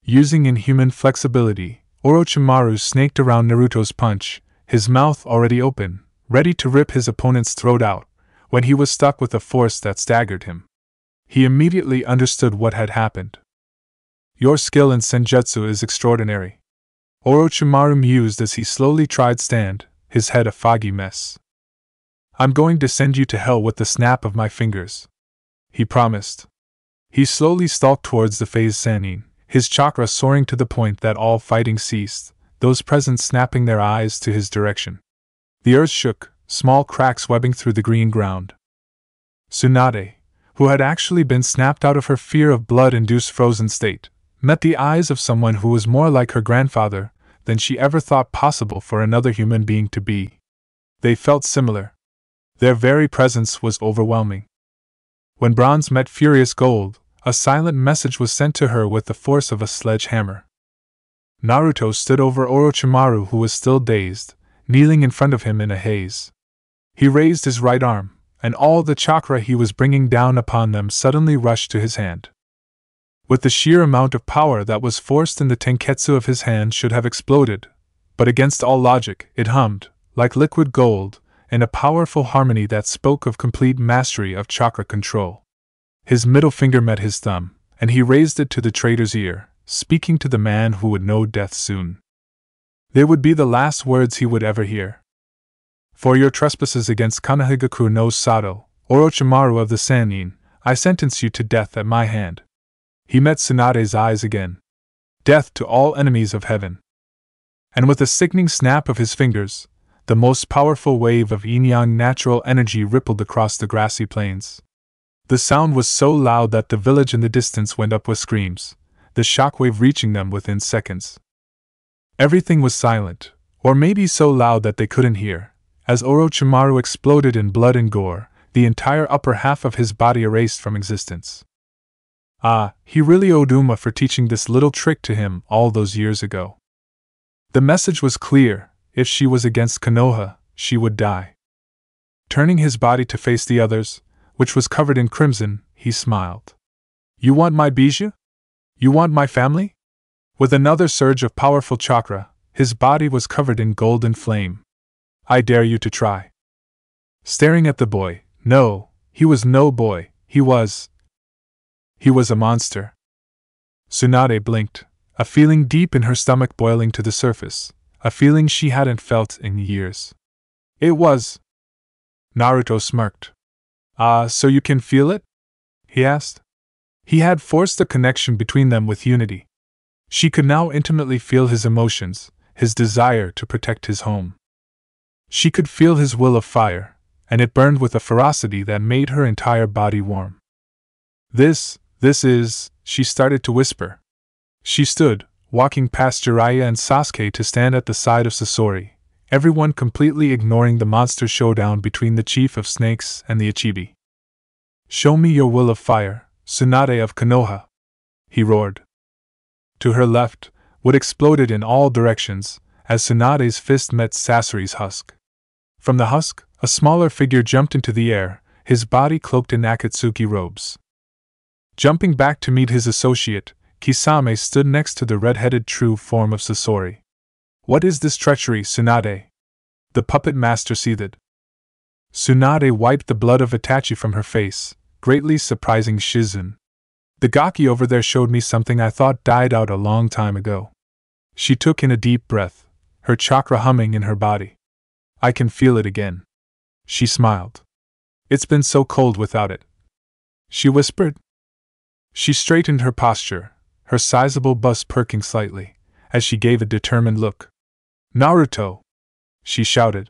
Using inhuman flexibility, Orochimaru snaked around Naruto's punch, his mouth already open, ready to rip his opponent's throat out, when he was stuck with a force that staggered him. He immediately understood what had happened. "Your skill in senjutsu is extraordinary," Orochimaru mused as he slowly tried stand, his head a foggy mess. "I'm going to send you to hell with the snap of my fingers," he promised. He slowly stalked towards the phase Sannin, his chakra soaring to the point that all fighting ceased, those present snapping their eyes to his direction. The earth shook, small cracks webbing through the green ground. Tsunade, who had actually been snapped out of her fear of blood-induced frozen state, met the eyes of someone who was more like her grandfather than she ever thought possible for another human being to be. They felt similar. Their very presence was overwhelming. When bronze met furious gold, a silent message was sent to her with the force of a sledgehammer. Naruto stood over Orochimaru, who was still dazed, kneeling in front of him in a haze. He raised his right arm, and all the chakra he was bringing down upon them suddenly rushed to his hand. With the sheer amount of power that was forced in the tenketsu of his hand should have exploded, but against all logic, it hummed, like liquid gold, in a powerful harmony that spoke of complete mastery of chakra control. His middle finger met his thumb, and he raised it to the traitor's ear, speaking to the man who would know death soon. They would be the last words he would ever hear. For your trespasses against Kanahigaku no Sato, Orochimaru of the Sannin, I sentence you to death at my hand. He met Tsunade's eyes again. Death to all enemies of heaven. And with a sickening snap of his fingers, the most powerful wave of yin-yang natural energy rippled across the grassy plains. The sound was so loud that the village in the distance went up with screams, the shockwave reaching them within seconds. Everything was silent, or maybe so loud that they couldn't hear, as Orochimaru exploded in blood and gore, the entire upper half of his body erased from existence. Ah, he really owed Uma for teaching this little trick to him all those years ago. The message was clear: if she was against Konoha, she would die. Turning his body to face the others, which was covered in crimson, he smiled. You want my bijou? You want my family? With another surge of powerful chakra, his body was covered in golden flame. I dare you to try. Staring at the boy, no, he was no boy, he was a monster. Tsunade blinked, a feeling deep in her stomach boiling to the surface, a feeling she hadn't felt in years. It was. Naruto smirked. So you can feel it? He asked. He had forced a connection between them with unity. She could now intimately feel his emotions, his desire to protect his home. She could feel his will of fire, and it burned with a ferocity that made her entire body warm. This is, she started to whisper. She stood, walking past Jiraiya and Sasuke to stand at the side of Sasori, everyone completely ignoring the monster showdown between the chief of snakes and the Ichibi. Show me your will of fire, Tsunade of Konoha, he roared. To her left, wood exploded in all directions, as Tsunade's fist met Sasori's husk. From the husk, a smaller figure jumped into the air, his body cloaked in Akatsuki robes. Jumping back to meet his associate, Kisame stood next to the red-headed true form of Sasori. What is this treachery, Tsunade? The puppet master seethed. Tsunade wiped the blood of Itachi from her face, greatly surprising Shizun. The gaki over there showed me something I thought died out a long time ago. She took in a deep breath, her chakra humming in her body. I can feel it again. She smiled. It's been so cold without it, she whispered. She straightened her posture, her sizable bust perking slightly, as she gave a determined look. Naruto! She shouted.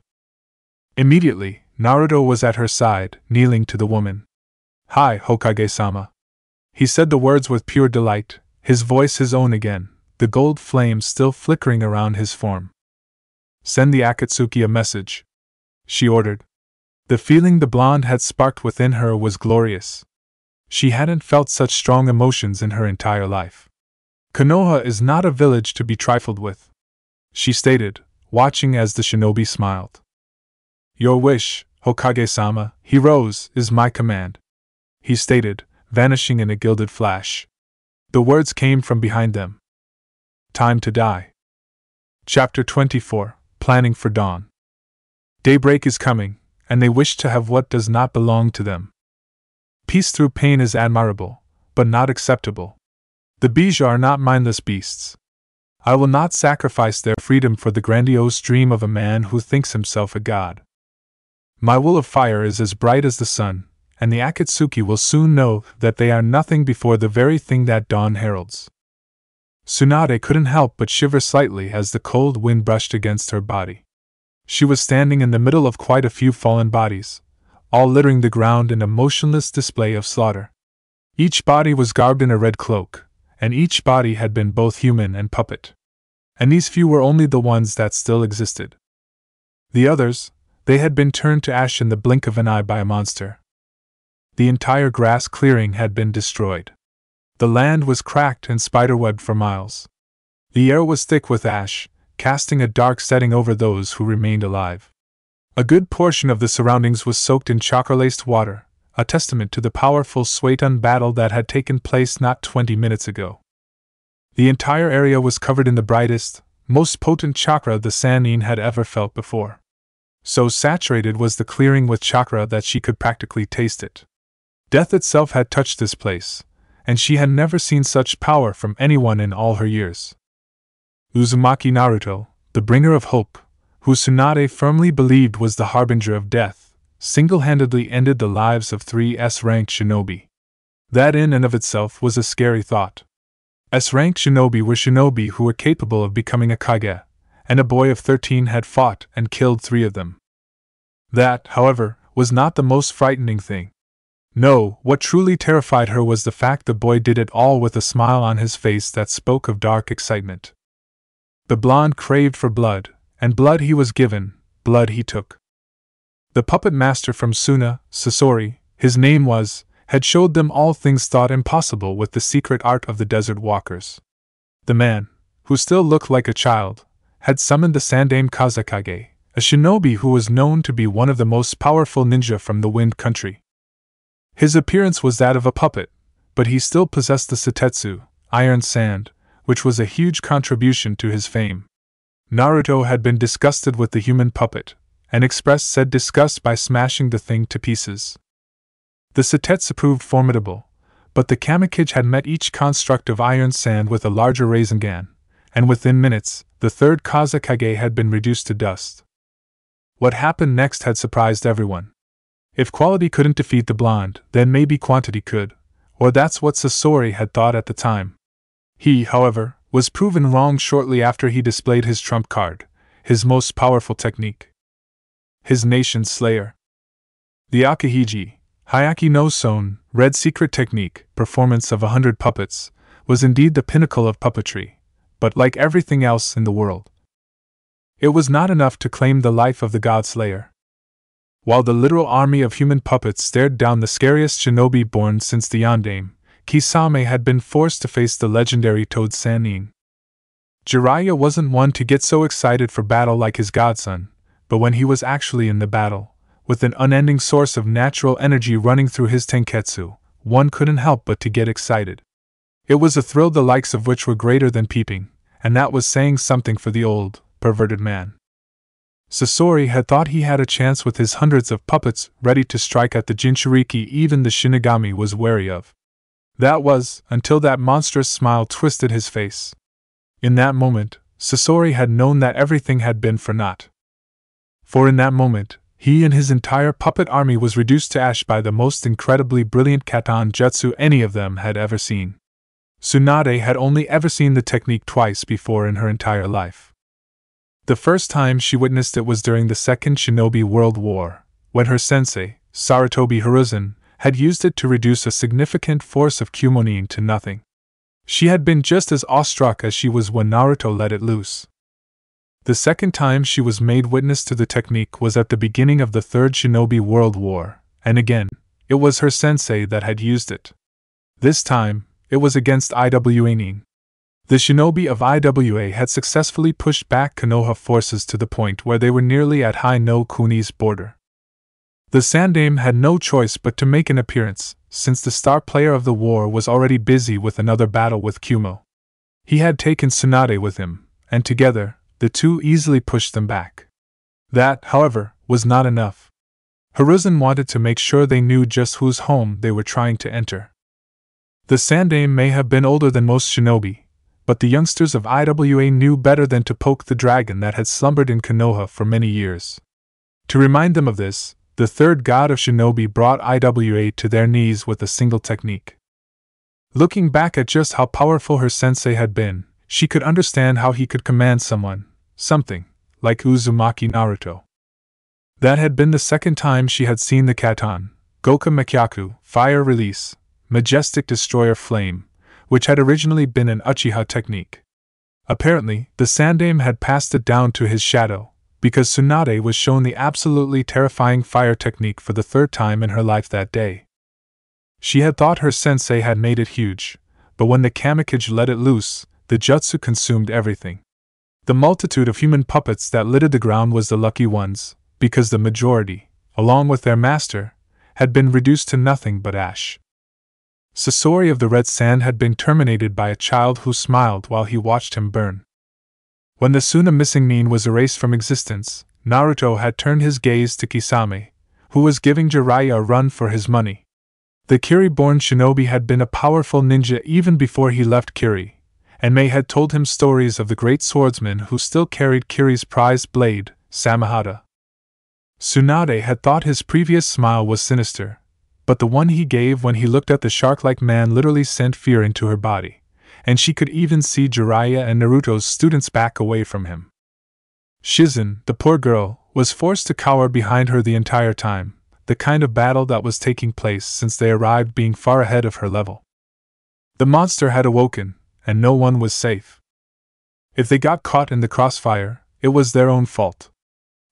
Immediately, Naruto was at her side, kneeling to the woman. Hi, Hokage-sama. He said the words with pure delight, his voice his own again, the gold flames still flickering around his form. Send the Akatsuki a message, she ordered. The feeling the blonde had sparked within her was glorious. She hadn't felt such strong emotions in her entire life. Konoha is not a village to be trifled with, she stated, watching as the shinobi smiled. Your wish, Hokage-sama, he rose, is my command, he stated, vanishing in a gilded flash. The words came from behind them. Time to die. Chapter 24, Planning for Dawn. Daybreak is coming, and they wish to have what does not belong to them. Peace through pain is admirable, but not acceptable. The bijou are not mindless beasts. I will not sacrifice their freedom for the grandiose dream of a man who thinks himself a god. My will of fire is as bright as the sun, and the Akatsuki will soon know that they are nothing before the very thing that dawn heralds. Tsunade couldn't help but shiver slightly as the cold wind brushed against her body. She was standing in the middle of quite a few fallen bodies, all littering the ground in a motionless display of slaughter. Each body was garbed in a red cloak, and each body had been both human and puppet. And these few were only the ones that still existed. The others, they had been turned to ash in the blink of an eye by a monster. The entire grass clearing had been destroyed. The land was cracked and spiderwebbed for miles. The air was thick with ash, casting a dark setting over those who remained alive. A good portion of the surroundings was soaked in chakra-laced water, a testament to the powerful Suetun battle that had taken place not 20 minutes ago. The entire area was covered in the brightest, most potent chakra the Sannin had ever felt before. So saturated was the clearing with chakra that she could practically taste it. Death itself had touched this place, and she had never seen such power from anyone in all her years. Uzumaki Naruto, the bringer of hope, who Tsunade firmly believed was the harbinger of death, single-handedly ended the lives of 3 S-ranked shinobi. That in and of itself was a scary thought. S-ranked shinobi were shinobi who were capable of becoming a Kage, and a boy of 13 had fought and killed 3 of them. That, however, was not the most frightening thing. No, what truly terrified her was the fact the boy did it all with a smile on his face that spoke of dark excitement. The blonde craved for blood, and blood he was given, blood he took. The puppet master from Suna, Sasori, his name was, had showed them all things thought impossible with the secret art of the desert walkers. The man, who still looked like a child, had summoned the Sandaime Kazekage, a shinobi who was known to be one of the most powerful ninja from the Wind Country. His appearance was that of a puppet, but he still possessed the Setetsu, iron sand, which was a huge contribution to his fame. Naruto had been disgusted with the human puppet, and expressed said disgust by smashing the thing to pieces. The Setetsu proved formidable, but the Kamikage had met each construct of iron sand with a larger Rasengan, and within minutes, the third Kazekage had been reduced to dust. What happened next had surprised everyone. If quality couldn't defeat the blonde, then maybe quantity could, or that's what Sasori had thought at the time. He, however, was proven wrong shortly after he displayed his trump card, his most powerful technique. His nation's slayer. The Akahiji, Hayaki no Son, Red Secret Technique, performance of 100 puppets, was indeed the pinnacle of puppetry, but like everything else in the world, it was not enough to claim the life of the God Slayer. While the literal army of human puppets stared down the scariest shinobi born since the Yondaime, Kisame had been forced to face the legendary Toad Sannin. Jiraiya wasn't one to get so excited for battle like his godson, but when he was actually in the battle, with an unending source of natural energy running through his tenketsu, one couldn't help but to get excited. It was a thrill the likes of which were greater than peeping, and that was saying something for the old, perverted man. Sasori had thought he had a chance with his hundreds of puppets ready to strike at the Jinchuriki even the Shinigami was wary of. That was, until that monstrous smile twisted his face. In that moment, Sasori had known that everything had been for naught. For in that moment, he and his entire puppet army was reduced to ash by the most incredibly brilliant katan jutsu any of them had ever seen. Tsunade had only ever seen the technique twice before in her entire life. The first time she witnessed it was during the Second Shinobi World War, when her sensei, Sarutobi Hiruzen, had used it to reduce a significant force of Kumonine to nothing. She had been just as awestruck as she was when Naruto let it loose. The second time she was made witness to the technique was at the beginning of the Third Shinobi World War, and again, it was her sensei that had used it. This time, it was against Iwa Nin. The shinobi of Iwa had successfully pushed back Konoha forces to the point where they were nearly at Hai no Kuni's border. The Sandaime had no choice but to make an appearance, since the star player of the war was already busy with another battle with Kumo. He had taken Tsunade with him, and together, the two easily pushed them back. That, however, was not enough. Hiruzen wanted to make sure they knew just whose home they were trying to enter. The Sandaime may have been older than most shinobi, but the youngsters of Iwa knew better than to poke the dragon that had slumbered in Konoha for many years. To remind them of this, the third god of shinobi brought Iwa to their knees with a single technique. Looking back at just how powerful her sensei had been, she could understand how he could command something, like Uzumaki Naruto. That had been the second time she had seen the katan, Goka Mekyaku, fire release, majestic destroyer flame, which had originally been an Uchiha technique. Apparently, the Sandaime had passed it down to his shadow, because Tsunade was shown the absolutely terrifying fire technique for the third time in her life that day. She had thought her sensei had made it huge, but when the Kamikage let it loose, the jutsu consumed everything. The multitude of human puppets that littered the ground was the lucky ones, because the majority, along with their master, had been reduced to nothing but ash. Sasori of the Red Sand had been terminated by a child who smiled while he watched him burn. When the Suna missing nin was erased from existence, Naruto had turned his gaze to Kisame, who was giving Jiraiya a run for his money. The Kiri-born shinobi had been a powerful ninja even before he left Kiri, and Mei had told him stories of the great swordsman who still carried Kiri's prized blade, Samehada. Tsunade had thought his previous smile was sinister, but the one he gave when he looked at the shark-like man literally sent fear into her body, and she could even see Jiraiya and Naruto's students back away from him. Shizen, the poor girl, was forced to cower behind her the entire time, the kind of battle that was taking place since they arrived being far ahead of her level. The monster had awoken, and no one was safe. If they got caught in the crossfire, it was their own fault.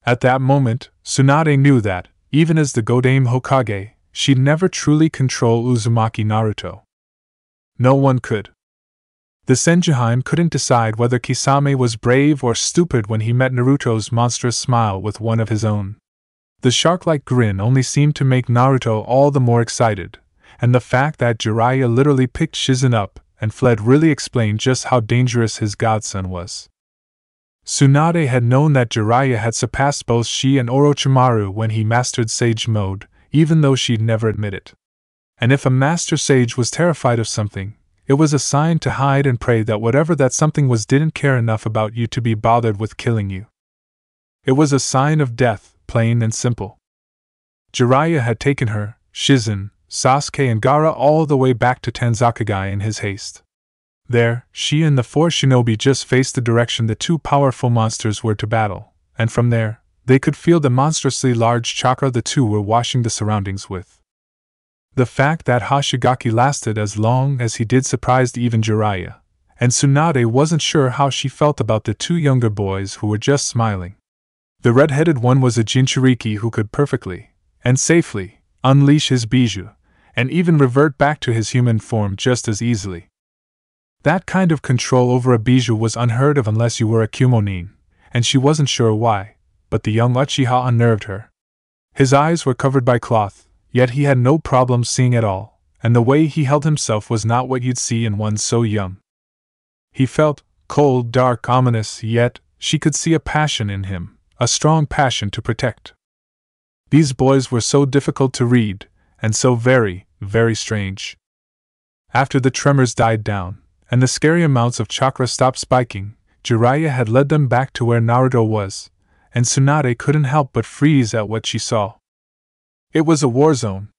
At that moment, Tsunade knew that, even as the Godame Hokage, she'd never truly control Uzumaki Naruto. No one could. The Senjuheim couldn't decide whether Kisame was brave or stupid when he met Naruto's monstrous smile with one of his own. The shark-like grin only seemed to make Naruto all the more excited, and the fact that Jiraiya literally picked Shizen up and fled really explained just how dangerous his godson was. Tsunade had known that Jiraiya had surpassed both she and Orochimaru when he mastered Sage Mode, even though she'd never admit it. And if a master sage was terrified of something, it was a sign to hide and pray that whatever that something was didn't care enough about you to be bothered with killing you. It was a sign of death, plain and simple. Jiraiya had taken her, Shizen, Sasuke and Gaara all the way back to Tanzakagai in his haste. There, she and the four shinobi just faced the direction the two powerful monsters were to battle, and from there, they could feel the monstrously large chakra the two were washing the surroundings with. The fact that Hoshigaki lasted as long as he did surprised even Jiraiya, and Tsunade wasn't sure how she felt about the two younger boys who were just smiling. The red-headed one was a Jinchuriki who could perfectly, and safely, unleash his bijou, and even revert back to his human form just as easily. That kind of control over a bijou was unheard of unless you were a Kumonin, and she wasn't sure why, but the young Uchiha unnerved her. His eyes were covered by cloth, yet he had no problem seeing at all, and the way he held himself was not what you'd see in one so young. He felt cold, dark, ominous, yet she could see a passion in him, a strong passion to protect. These boys were so difficult to read, and so very, very strange. After the tremors died down, and the scary amounts of chakra stopped spiking, Jiraiya had led them back to where Naruto was, and Tsunade couldn't help but freeze at what she saw. It was a war zone.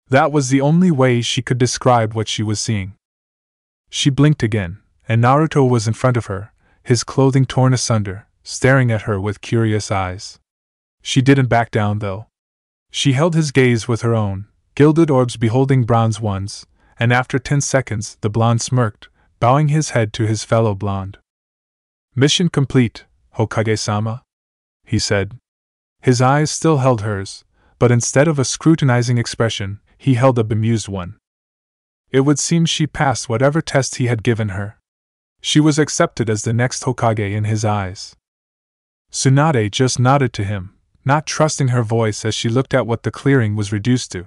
That was the only way she could describe what she was seeing. She blinked again, and Naruto was in front of her, his clothing torn asunder, staring at her with curious eyes. She didn't back down, though. She held his gaze with her own, gilded orbs beholding bronze ones, and after 10 seconds the blonde smirked, bowing his head to his fellow blonde. "Mission complete, Hokage-sama," he said. His eyes still held hers, but instead of a scrutinizing expression, he held a bemused one. It would seem she passed whatever test he had given her. She was accepted as the next Hokage in his eyes. Tsunade just nodded to him, not trusting her voice as she looked at what the clearing was reduced to.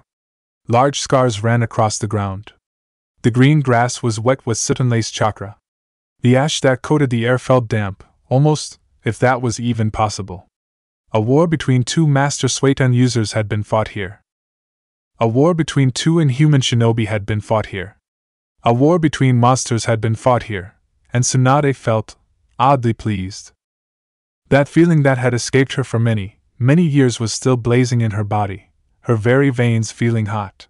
Large scars ran across the ground. The green grass was wet with soot-laced chakra. The ash that coated the air felt damp, almost, if that was even possible. A war between two Master Suiton users had been fought here. A war between two inhuman shinobi had been fought here. A war between monsters had been fought here, and Tsunade felt oddly pleased. That feeling that had escaped her for many, many years was still blazing in her body, her very veins feeling hot.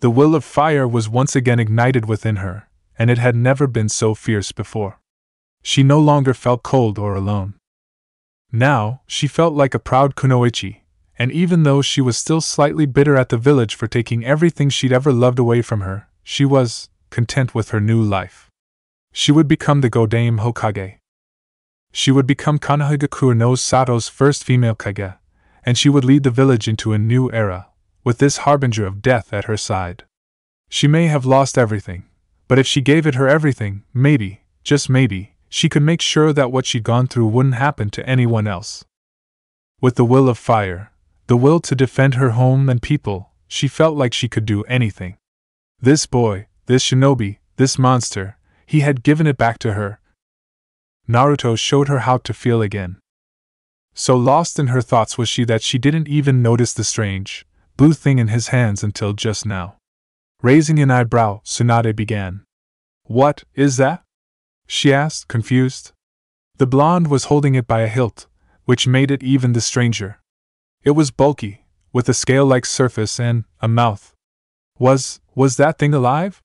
The will of fire was once again ignited within her, and it had never been so fierce before. She no longer felt cold or alone. Now, she felt like a proud kunoichi, and even though she was still slightly bitter at the village for taking everything she'd ever loved away from her, she was content with her new life. She would become the Godame Hokage. She would become Konohagakure no Sato's first female Kage, and she would lead the village into a new era, with this harbinger of death at her side. She may have lost everything, But if she gave it her everything, maybe, just maybe, she could make sure that what she'd gone through wouldn't happen to anyone else. With the will of fire, the will to defend her home and people, she felt like she could do anything. This boy, this shinobi, this monster, he had given it back to her. Naruto showed her how to feel again. So lost in her thoughts was she that she didn't even notice the strange, blue thing in his hands until just now. Raising an eyebrow, Tsunade began. "What is that?" she asked, confused. The blonde was holding it by a hilt, which made it even the stranger. It was bulky, with a scale-like surface and a mouth. Was that thing alive?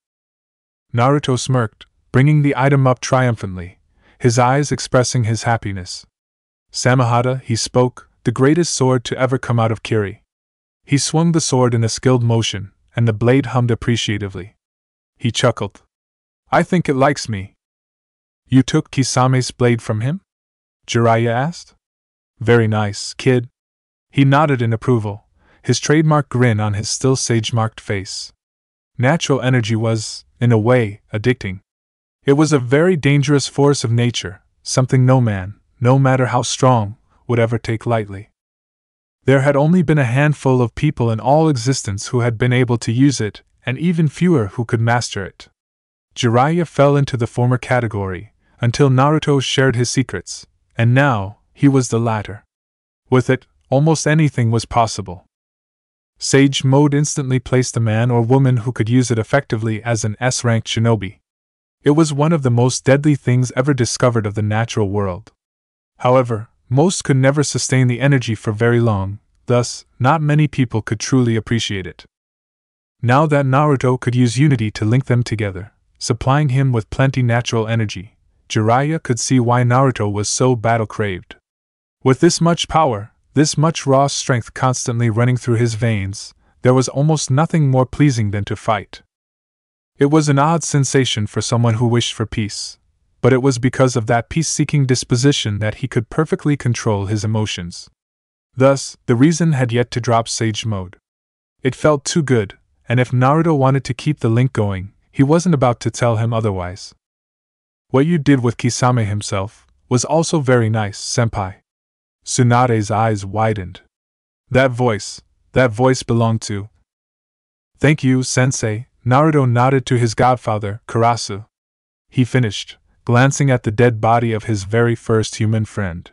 Naruto smirked, bringing the item up triumphantly, his eyes expressing his happiness. "Samahata," he spoke, "the greatest sword to ever come out of Kiri." He swung the sword in a skilled motion, and the blade hummed appreciatively. He chuckled. "I think it likes me." "You took Kisame's blade from him?" Jiraiya asked. "Very nice, kid." He nodded in approval, his trademark grin on his still sage-marked face. Natural energy was, in a way, addicting. It was a very dangerous force of nature, something no man, no matter how strong, would ever take lightly. There had only been a handful of people in all existence who had been able to use it, and even fewer who could master it. Jiraiya fell into the former category, until Naruto shared his secrets, and now, he was the latter. With it, almost anything was possible. Sage Mode instantly placed a man or woman who could use it effectively as an S-ranked shinobi. It was one of the most deadly things ever discovered of the natural world. However, most could never sustain the energy for very long, thus, not many people could truly appreciate it. Now that Naruto could use unity to link them together, supplying him with plenty natural energy, Jiraiya could see why Naruto was so battle-craved. With this much power, this much raw strength constantly running through his veins, there was almost nothing more pleasing than to fight. It was an odd sensation for someone who wished for peace, but it was because of that peace-seeking disposition that he could perfectly control his emotions. Thus, the reason had yet to drop Sage Mode. It felt too good, and if Naruto wanted to keep the link going, he wasn't about to tell him otherwise. "What you did with Kisame himself was also very nice, senpai." Tsunade's eyes widened. That voice belonged to... "Thank you, sensei," Naruto nodded to his godfather, Karasu. He finished, glancing at the dead body of his very first human friend.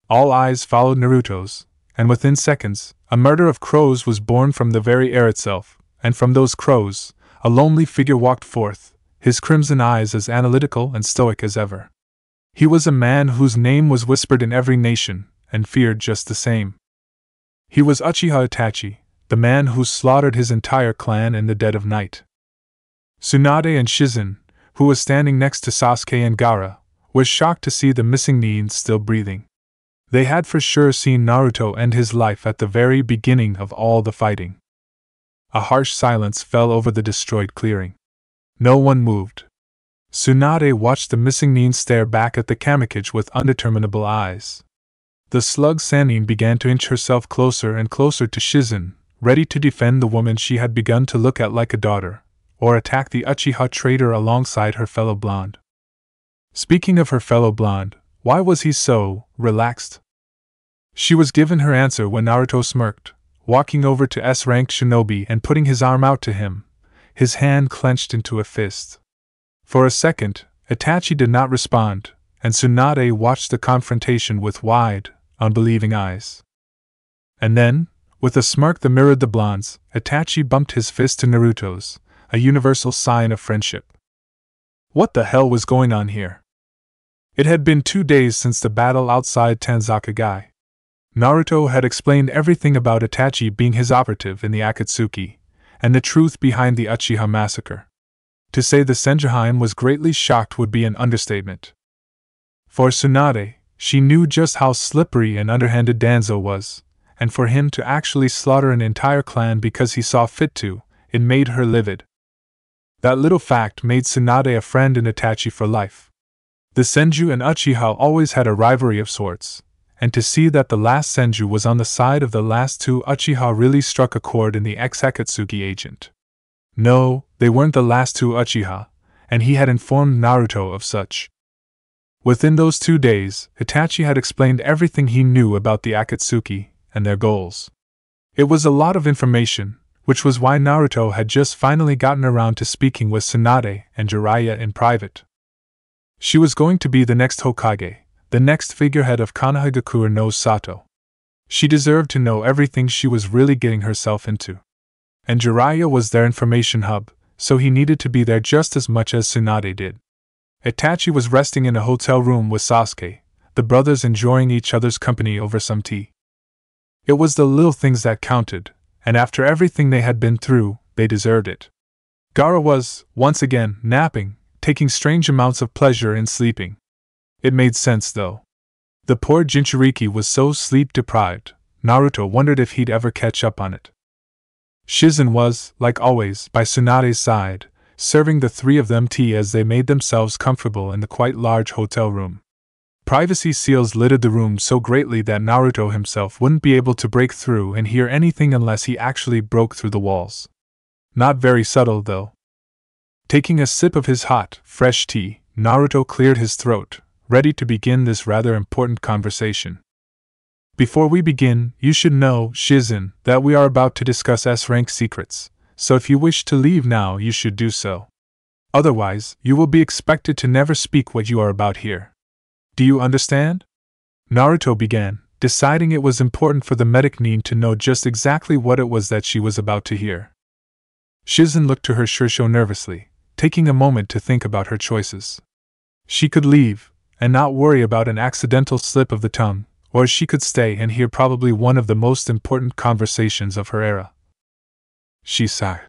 All eyes followed Naruto's, and within seconds, a murder of crows was born from the very air itself, and from those crows, a lonely figure walked forth, his crimson eyes as analytical and stoic as ever. He was a man whose name was whispered in every nation, and feared just the same. He was Uchiha Itachi, the man who slaughtered his entire clan in the dead of night. Tsunade and Shizen, who was standing next to Sasuke and Gaara, was shocked to see the missing Nin still breathing. They had for sure seen Naruto end his life at the very beginning of all the fighting. A harsh silence fell over the destroyed clearing. No one moved. Tsunade watched the missing Nin stare back at the Kamikage with undeterminable eyes. The slug Sannin began to inch herself closer and closer to Shizen, ready to defend the woman she had begun to look at like a daughter, or attack the Uchiha traitor alongside her fellow blonde. Speaking of her fellow blonde, why was he so relaxed? She was given her answer when Naruto smirked, walking over to S-ranked shinobi and putting his arm out to him, his hand clenched into a fist. For a second, Itachi did not respond, and Tsunade watched the confrontation with wide, unbelieving eyes. And then, with a smirk that mirrored the blonde's, Itachi bumped his fist to Naruto's, a universal sign of friendship. What the hell was going on here? It had been 2 days since the battle outside Tanzakagai. Naruto had explained everything about Itachi being his operative in the Akatsuki, and the truth behind the Uchiha massacre. To say the Senjuheim was greatly shocked would be an understatement. For Tsunade, she knew just how slippery and underhanded Danzo was, and for him to actually slaughter an entire clan because he saw fit to, it made her livid. That little fact made Tsunade a friend in Itachi for life. The Senju and Uchiha always had a rivalry of sorts, and to see that the last Senju was on the side of the last two Uchiha really struck a chord in the ex-Akatsuki agent. No, they weren't the last two Uchiha, and he had informed Naruto of such. Within those 2 days, Itachi had explained everything he knew about the Akatsuki and their goals. It was a lot of information, which was why Naruto had just finally gotten around to speaking with Tsunade and Jiraiya in private. She was going to be the next Hokage, the next figurehead of Konohagakure no Sato. She deserved to know everything she was really getting herself into. And Jiraiya was their information hub, so he needed to be there just as much as Tsunade did. Itachi was resting in a hotel room with Sasuke, the brothers enjoying each other's company over some tea. It was the little things that counted, and after everything they had been through, they deserved it. Gaara was, once again, napping, taking strange amounts of pleasure in sleeping. It made sense, though. The poor Jinchuriki was so sleep-deprived, Naruto wondered if he'd ever catch up on it. Shizen was, like always, by Tsunade's side, serving the 3 of them tea as they made themselves comfortable in the quite large hotel room. Privacy seals littered the room so greatly that Naruto himself wouldn't be able to break through and hear anything unless he actually broke through the walls. Not very subtle, though. Taking a sip of his hot, fresh tea, Naruto cleared his throat, ready to begin this rather important conversation. Before we begin, you should know, Shizen, that we are about to discuss S-rank secrets, so if you wish to leave now you should do so. Otherwise, you will be expected to never speak what you are about here. Do you understand? Naruto began, deciding it was important for the medic Nin to know just exactly what it was that she was about to hear. Shizen looked to her Shursho nervously, taking a moment to think about her choices. She could leave, and not worry about an accidental slip of the tongue, or she could stay and hear probably one of the most important conversations of her era. She sighed.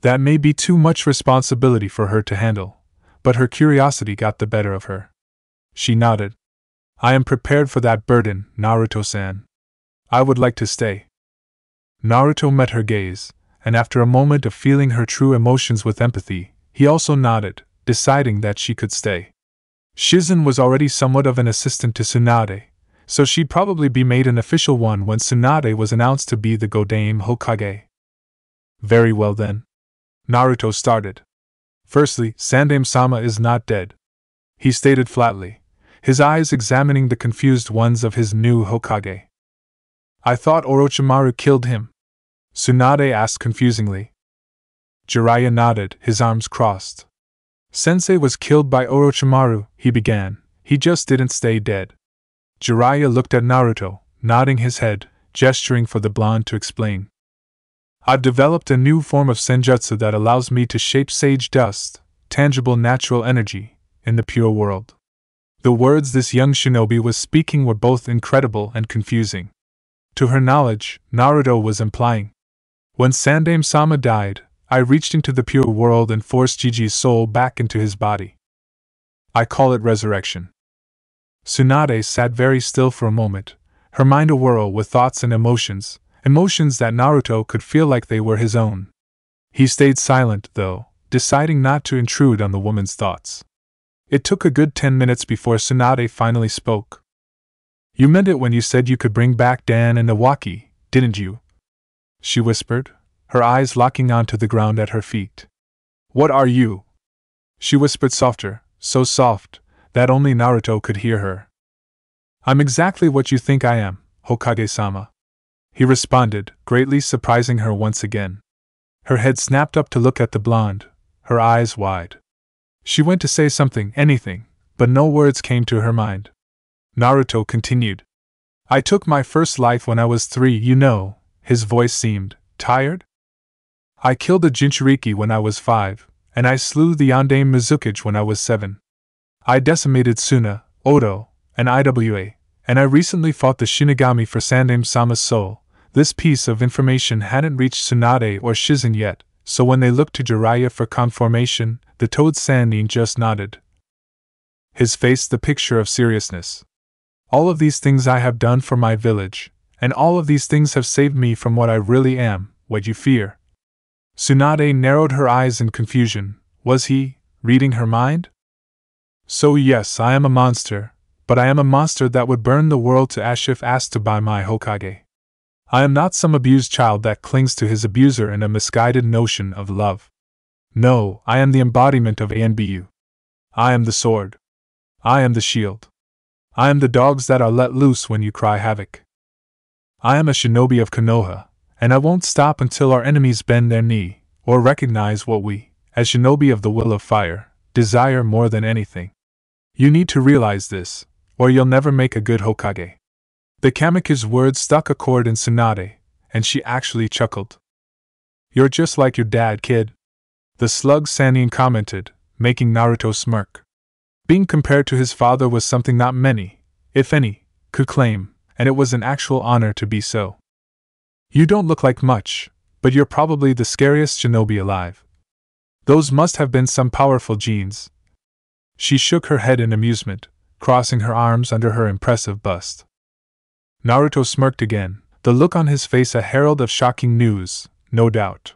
That may be too much responsibility for her to handle, but her curiosity got the better of her. She nodded. I am prepared for that burden, Naruto-san. I would like to stay. Naruto met her gaze, and after a moment of feeling her true emotions with empathy, he also nodded, deciding that she could stay. Shizen was already somewhat of an assistant to Tsunade, so she'd probably be made an official one when Tsunade was announced to be the Godame Hokage. Very well then. Naruto started. Firstly, Sandaime-sama is not dead, he stated flatly, his eyes examining the confused ones of his new Hokage. I thought Orochimaru killed him, Tsunade asked confusingly. Jiraiya nodded, his arms crossed. Sensei was killed by Orochimaru, he began, he just didn't stay dead. Jiraiya looked at Naruto, nodding his head, gesturing for the blonde to explain. I've developed a new form of senjutsu that allows me to shape sage dust, tangible natural energy, in the pure world. The words this young shinobi was speaking were both incredible and confusing. To her knowledge, Naruto was implying. When Sandaime-sama died, I reached into the pure world and forced Jiji's soul back into his body. I call it resurrection. Tsunade sat very still for a moment, her mind awhirl with thoughts and emotions that Naruto could feel like they were his own. He stayed silent, though, deciding not to intrude on the woman's thoughts. It took a good 10 minutes before Tsunade finally spoke. You meant it when you said you could bring back Dan and Iwaki, didn't you? She whispered, her eyes locking onto the ground at her feet. What are you? She whispered softer, so soft that only Naruto could hear her. I'm exactly what you think I am, Hokage-sama, he responded, greatly surprising her once again. Her head snapped up to look at the blonde, her eyes wide. She went to say something, anything, but no words came to her mind. Naruto continued. I took my first life when I was 3, you know, his voice seemed tired. I killed a Jinchuriki when I was 5, and I slew the Yondaime Mizukage when I was 7. I decimated Suna, Odo, and Iwa, and I recently fought the Shinigami for Sandaime-sama's soul. This piece of information hadn't reached Tsunade or Shizen yet, so when they looked to Jiraiya for confirmation, the Toad Sannin just nodded, his face the picture of seriousness. All of these things I have done for my village, and all of these things have saved me from what I really am, what you fear. Tsunade narrowed her eyes in confusion. Was he reading her mind? So yes, I am a monster, but I am a monster that would burn the world to ash if asked to by my Hokage. I am not some abused child that clings to his abuser in a misguided notion of love. No, I am the embodiment of ANBU. I am the sword. I am the shield. I am the dogs that are let loose when you cry havoc. I am a shinobi of Konoha, and I won't stop until our enemies bend their knee, or recognize what we, as shinobi of the will of fire, desire more than anything. You need to realize this, or you'll never make a good Hokage. The Kamikaze's words struck a chord in Tsunade, and she actually chuckled. You're just like your dad, kid. The slug Sannin commented, making Naruto smirk. Being compared to his father was something not many, if any, could claim, and it was an actual honor to be so. You don't look like much, but you're probably the scariest shinobi alive. Those must have been some powerful genes. She shook her head in amusement, crossing her arms under her impressive bust. Naruto smirked again, the look on his face a herald of shocking news, no doubt.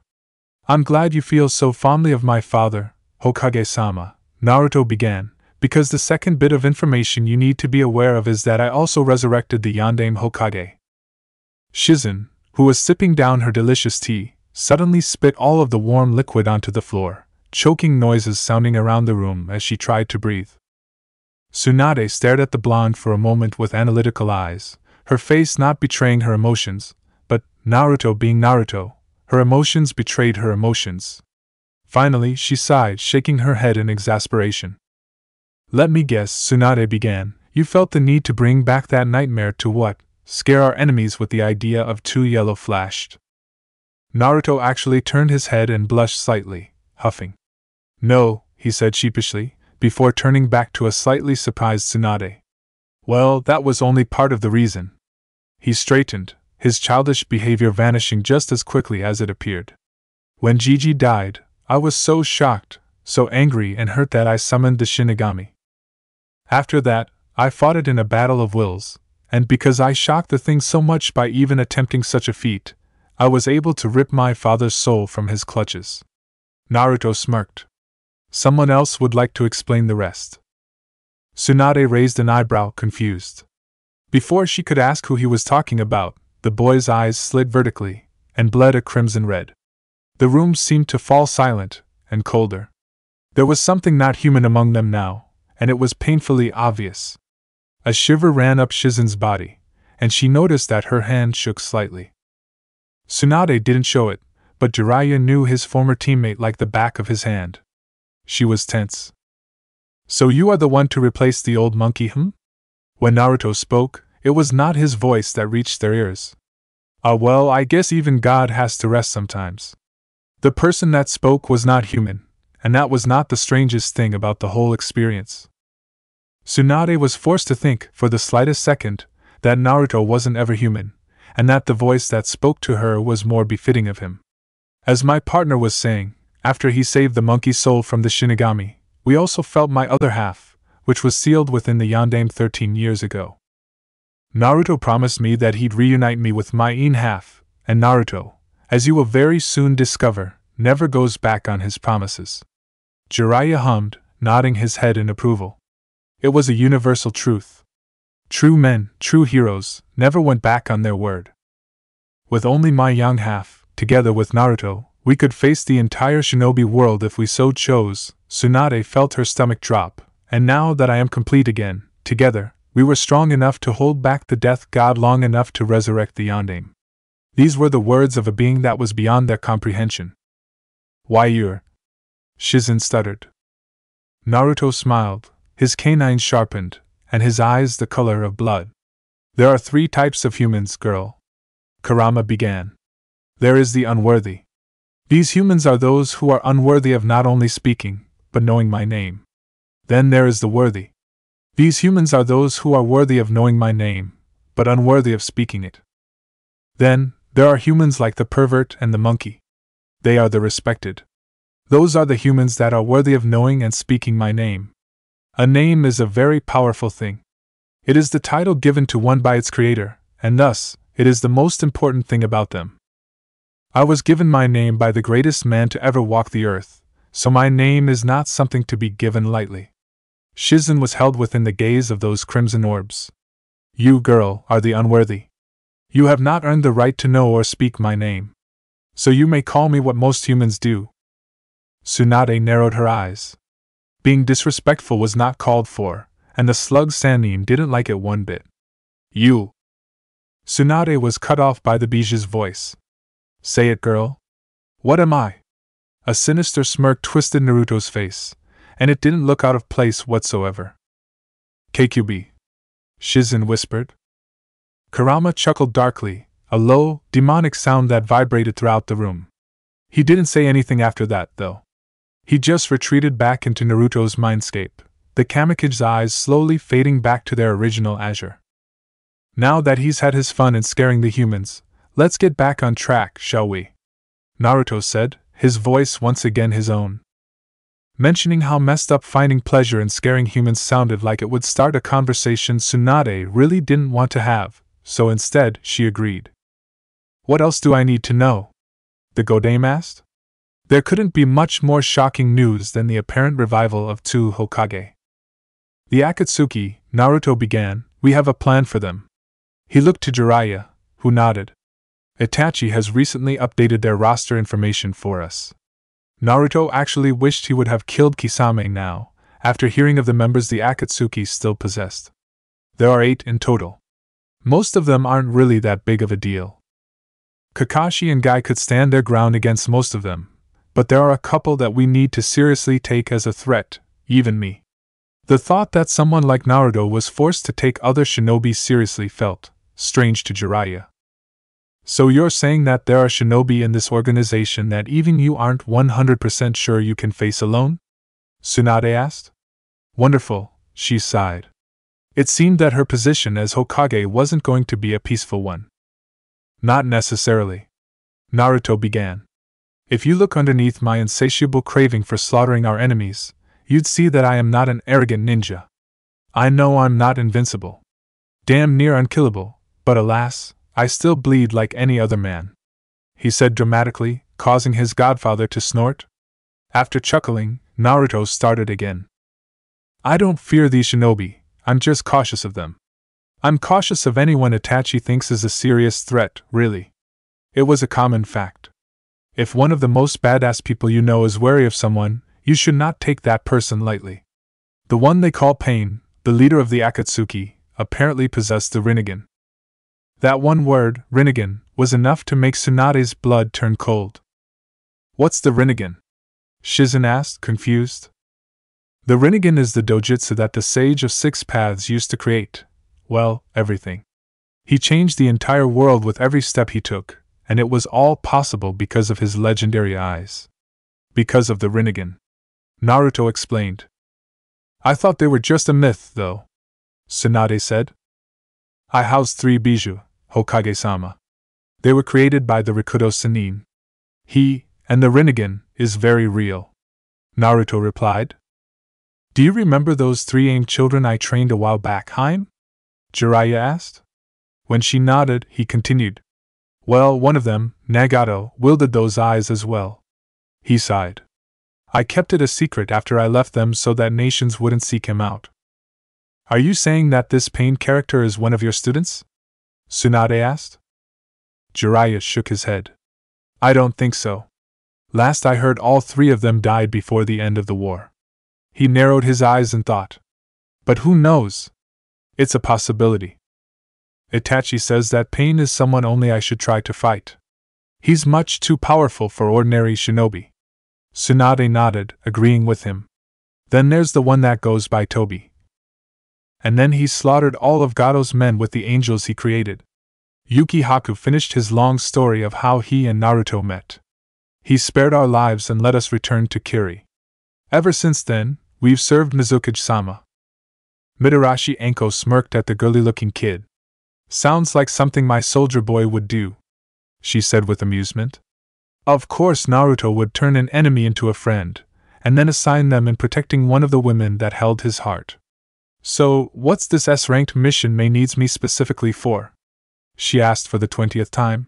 I'm glad you feel so fondly of my father, Hokage-sama, Naruto began, because the second bit of information you need to be aware of is that I also resurrected the Yondaime Hokage. Shizen, who was sipping down her delicious tea, suddenly spit all of the warm liquid onto the floor, choking noises sounding around the room as she tried to breathe. Tsunade stared at the blonde for a moment with analytical eyes, her face not betraying her emotions, but, Naruto being Naruto, her emotions betrayed her emotions. Finally, she sighed, shaking her head in exasperation. Let me guess, Tsunade began, you felt the need to bring back that nightmare to what? Scare our enemies with the idea of two yellow flashed. Naruto actually turned his head and blushed slightly, huffing. No, he said sheepishly, before turning back to a slightly surprised Tsunade. Well, that was only part of the reason. He straightened, his childish behavior vanishing just as quickly as it appeared. When Gigi died, I was so shocked, so angry and hurt that I summoned the Shinigami. After that, I fought it in a battle of wills, and because I shocked the thing so much by even attempting such a feat, I was able to rip my father's soul from his clutches. Naruto smirked. Someone else would like to explain the rest. Tsunade raised an eyebrow, confused. Before she could ask who he was talking about, the boy's eyes slid vertically, and bled a crimson red. The room seemed to fall silent, and colder. There was something not human among them now, and it was painfully obvious. A shiver ran up Shizen's body, and she noticed that her hand shook slightly. Tsunade didn't show it, but Jiraiya knew his former teammate like the back of his hand. She was tense. So you are the one to replace the old monkey, When Naruto spoke, it was not his voice that reached their ears. Well, I guess even God has to rest sometimes. The person that spoke was not human, and that was not the strangest thing about the whole experience. Tsunade was forced to think, for the slightest second, that Naruto wasn't ever human, and that the voice that spoke to her was more befitting of him. As my partner was saying, after he saved the monkey's soul from the Shinigami, we also felt my other half, which was sealed within the Yondaime 13 years ago. Naruto promised me that he'd reunite me with my own half, and Naruto, as you will very soon discover, never goes back on his promises. Jiraiya hummed, nodding his head in approval. It was a universal truth. True men, true heroes, never went back on their word. With only my young half, together with Naruto, we could face the entire shinobi world if we so chose. Tsunade felt her stomach drop, and now that I am complete again, together, we were strong enough to hold back the death god long enough to resurrect the Yondaime. These were the words of a being that was beyond their comprehension. Why you're... Shizen stuttered. Naruto smiled, his canines sharpened, and his eyes the color of blood. There are 3 types of humans, girl. Kurama began. There is the unworthy. These humans are those who are unworthy of not only speaking, but knowing my name. Then there is the worthy. These humans are those who are worthy of knowing my name, but unworthy of speaking it. Then, there are humans like the pervert and the monkey. They are the respected. Those are the humans that are worthy of knowing and speaking my name. A name is a very powerful thing. It is the title given to one by its creator, and thus, it is the most important thing about them. I was given my name by the greatest man to ever walk the earth, so my name is not something to be given lightly. Shizen was held within the gaze of those crimson orbs. You, girl, are the unworthy. You have not earned the right to know or speak my name. So you may call me what most humans do. Tsunade narrowed her eyes. Being disrespectful was not called for, and the slug Sannin didn't like it one bit. You! Tsunade was cut off by the Biju's voice. Say it, girl. What am I? A sinister smirk twisted Naruto's face, and it didn't look out of place whatsoever. KQB. Shizen whispered. Kurama chuckled darkly, a low, demonic sound that vibrated throughout the room. He didn't say anything after that, though. He just retreated back into Naruto's mindscape, the Kamikaze's eyes slowly fading back to their original azure. Now that he's had his fun in scaring the humans, let's get back on track, shall we? Naruto said, his voice once again his own. Mentioning how messed up finding pleasure in scaring humans sounded like it would start a conversation Tsunade really didn't want to have, so instead she agreed. What else do I need to know? The Godame asked. There couldn't be much more shocking news than the apparent revival of two Hokage. The Akatsuki, Naruto began, we have a plan for them. He looked to Jiraiya, who nodded. Itachi has recently updated their roster information for us. Naruto actually wished he would have killed Kisame now, after hearing of the members the Akatsuki still possessed. There are 8 in total. Most of them aren't really that big of a deal. Kakashi and Guy could stand their ground against most of them, but there are a couple that we need to seriously take as a threat, even me. The thought that someone like Naruto was forced to take other shinobi seriously felt strange to Jiraiya. So you're saying that there are shinobi in this organization that even you aren't 100% sure you can face alone? Tsunade asked. Wonderful, she sighed. It seemed that her position as Hokage wasn't going to be a peaceful one. Not necessarily. Naruto began. If you look underneath my insatiable craving for slaughtering our enemies, you'd see that I am not an arrogant ninja. I know I'm not invincible. Damn near unkillable, but alas, I still bleed like any other man. He said dramatically, causing his godfather to snort. After chuckling, Naruto started again. I don't fear these shinobi, I'm just cautious of them. I'm cautious of anyone Itachi thinks is a serious threat, really. It was a common fact. If one of the most badass people you know is wary of someone, you should not take that person lightly. The one they call Pain, the leader of the Akatsuki, apparently possessed the Rinnegan. That one word, Rinnegan, was enough to make Tsunade's blood turn cold. What's the Rinnegan? Shizen asked, confused. The Rinnegan is the dojutsu that the Sage of Six Paths used to create. Well, everything. He changed the entire world with every step he took, and it was all possible because of his legendary eyes. Because of the Rinnegan. Naruto explained. I thought they were just a myth, though. Tsunade said. I housed 3 Biju, Hokage-sama. They were created by the Rikudo Sannin. He, and the Rinnegan, is very real. Naruto replied. Do you remember those 3 AIM children I trained a while back, Hein? Jiraiya asked. When she nodded, he continued. Well, one of them, Nagato, wielded those eyes as well. He sighed. I kept it a secret after I left them so that nations wouldn't seek him out. Are you saying that this Pain character is one of your students? Tsunade asked. Jiraiya shook his head. I don't think so. Last I heard, all 3 of them died before the end of the war. He narrowed his eyes and thought. But who knows? It's a possibility. Itachi says that Pain is someone only I should try to fight. He's much too powerful for ordinary shinobi. Tsunade nodded, agreeing with him. Then there's the one that goes by Tobi. And then he slaughtered all of Gado's men with the angels he created. Yuki Haku finished his long story of how he and Naruto met. He spared our lives and let us return to Kiri. Ever since then, we've served Mizukage-sama. Mitarashi Anko smirked at the girly-looking kid. Sounds like something my soldier boy would do, she said with amusement. Of course Naruto would turn an enemy into a friend, and then assign them in protecting one of the women that held his heart. So, what's this S-ranked mission May needs me specifically for? She asked for the 20th time.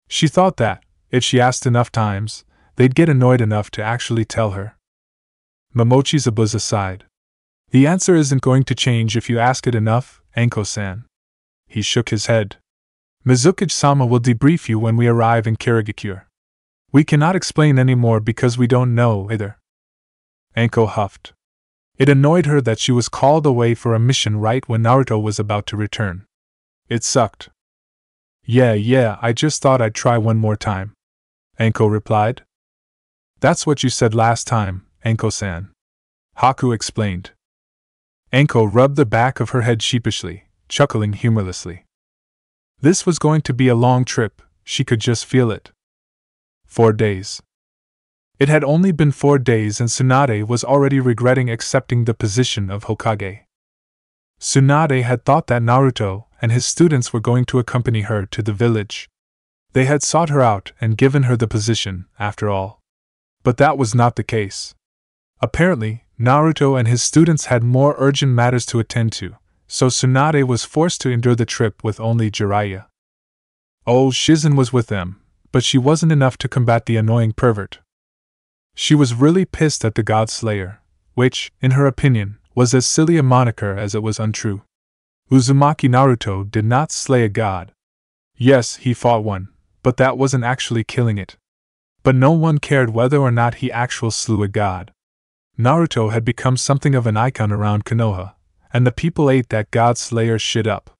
She thought that, if she asked enough times, they'd get annoyed enough to actually tell her. Momochi Zabuza sighed. The answer isn't going to change if you ask it enough, Anko-san. He shook his head. Mizukage-sama will debrief you when we arrive in Kirigakure. We cannot explain any more because we don't know either. Anko huffed. It annoyed her that she was called away for a mission right when Naruto was about to return. It sucked. Yeah, I just thought I'd try one more time, Anko replied. That's what you said last time, Anko-san, Haku explained. Anko rubbed the back of her head sheepishly, chuckling humorlessly. This was going to be a long trip, she could just feel it. 4 days. It had only been 4 days and Tsunade was already regretting accepting the position of Hokage. Tsunade had thought that Naruto and his students were going to accompany her to the village. They had sought her out and given her the position, after all. But that was not the case. Apparently, Naruto and his students had more urgent matters to attend to, so Tsunade was forced to endure the trip with only Jiraiya. Oh, Shizen was with them, but she wasn't enough to combat the annoying pervert. She was really pissed at the God Slayer, which, in her opinion, was as silly a moniker as it was untrue. Uzumaki Naruto did not slay a god. Yes, he fought one, but that wasn't actually killing it. But no one cared whether or not he actually slew a god. Naruto had become something of an icon around Konoha, and the people ate that God Slayer shit up.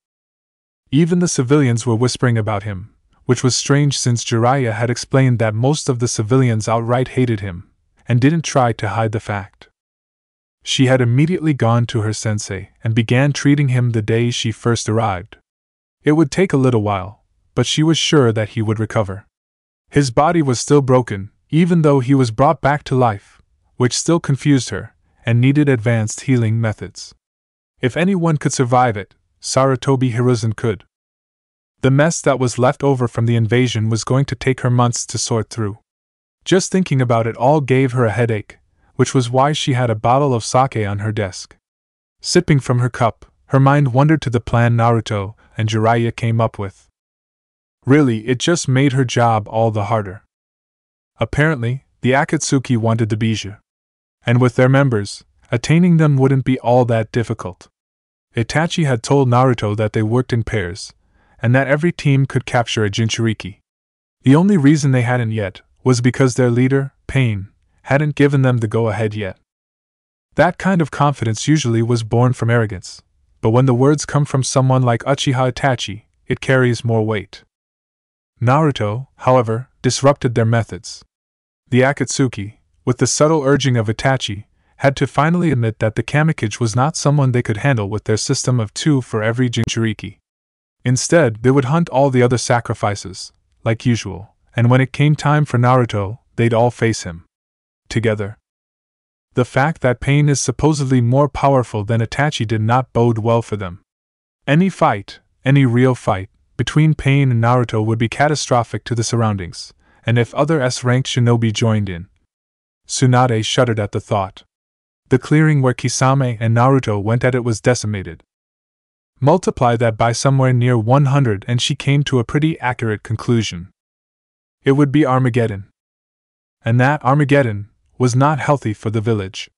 Even the civilians were whispering about him, which was strange since Jiraiya had explained that most of the civilians outright hated him, and didn't try to hide the fact. She had immediately gone to her sensei and began treating him the day she first arrived. It would take a little while, but she was sure that he would recover. His body was still broken, even though he was brought back to life, which still confused her, and needed advanced healing methods. If anyone could survive it, Sarutobi Hiruzen could. The mess that was left over from the invasion was going to take her months to sort through. Just thinking about it all gave her a headache, which was why she had a bottle of sake on her desk. Sipping from her cup, her mind wandered to the plan Naruto and Jiraiya came up with. Really, it just made her job all the harder. Apparently, the Akatsuki wanted the Bijou. And with their members, attaining them wouldn't be all that difficult. Itachi had told Naruto that they worked in pairs, and that every team could capture a Jinchuriki. The only reason they hadn't yet was because their leader, Pain, hadn't given them the go-ahead yet. That kind of confidence usually was born from arrogance, but when the words come from someone like Uchiha Itachi, it carries more weight. Naruto, however, disrupted their methods. The Akatsuki, with the subtle urging of Itachi, had to finally admit that the Kamikage was not someone they could handle with their system of 2 for every Jinchuriki. Instead, they would hunt all the other sacrifices, like usual, and when it came time for Naruto, they'd all face him. Together. The fact that Pain is supposedly more powerful than Itachi did not bode well for them. Any fight, any real fight, between Pain and Naruto would be catastrophic to the surroundings, and if other S-rank shinobi joined in. Tsunade shuddered at the thought. The clearing where Kisame and Naruto went at it was decimated. Multiply that by somewhere near 100 and she came to a pretty accurate conclusion. It would be Armageddon. And that Armageddon was not healthy for the village.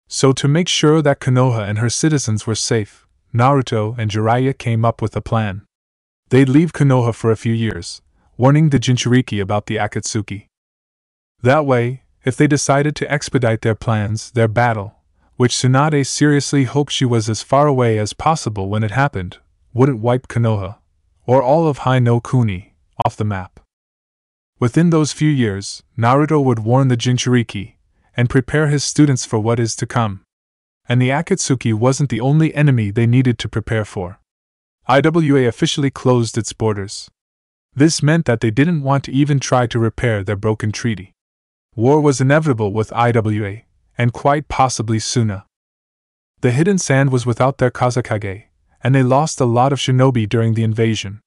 So to make sure that Konoha and her citizens were safe, Naruto and Jiraiya came up with a plan. They'd leave Konoha for a few years, warning the Jinchuriki about the Akatsuki. That way, if they decided to expedite their plans, their battle, which Tsunade seriously hoped she was as far away as possible when it happened, wouldn't wipe Konoha, or all of Hai no Kuni, off the map. Within those few years, Naruto would warn the Jinchuriki, and prepare his students for what is to come. And the Akatsuki wasn't the only enemy they needed to prepare for. IWA officially closed its borders. This meant that they didn't want to even try to repair their broken treaty. War was inevitable with IWA, and quite possibly Suna. The Hidden Sand was without their Kazekage, and they lost a lot of shinobi during the invasion.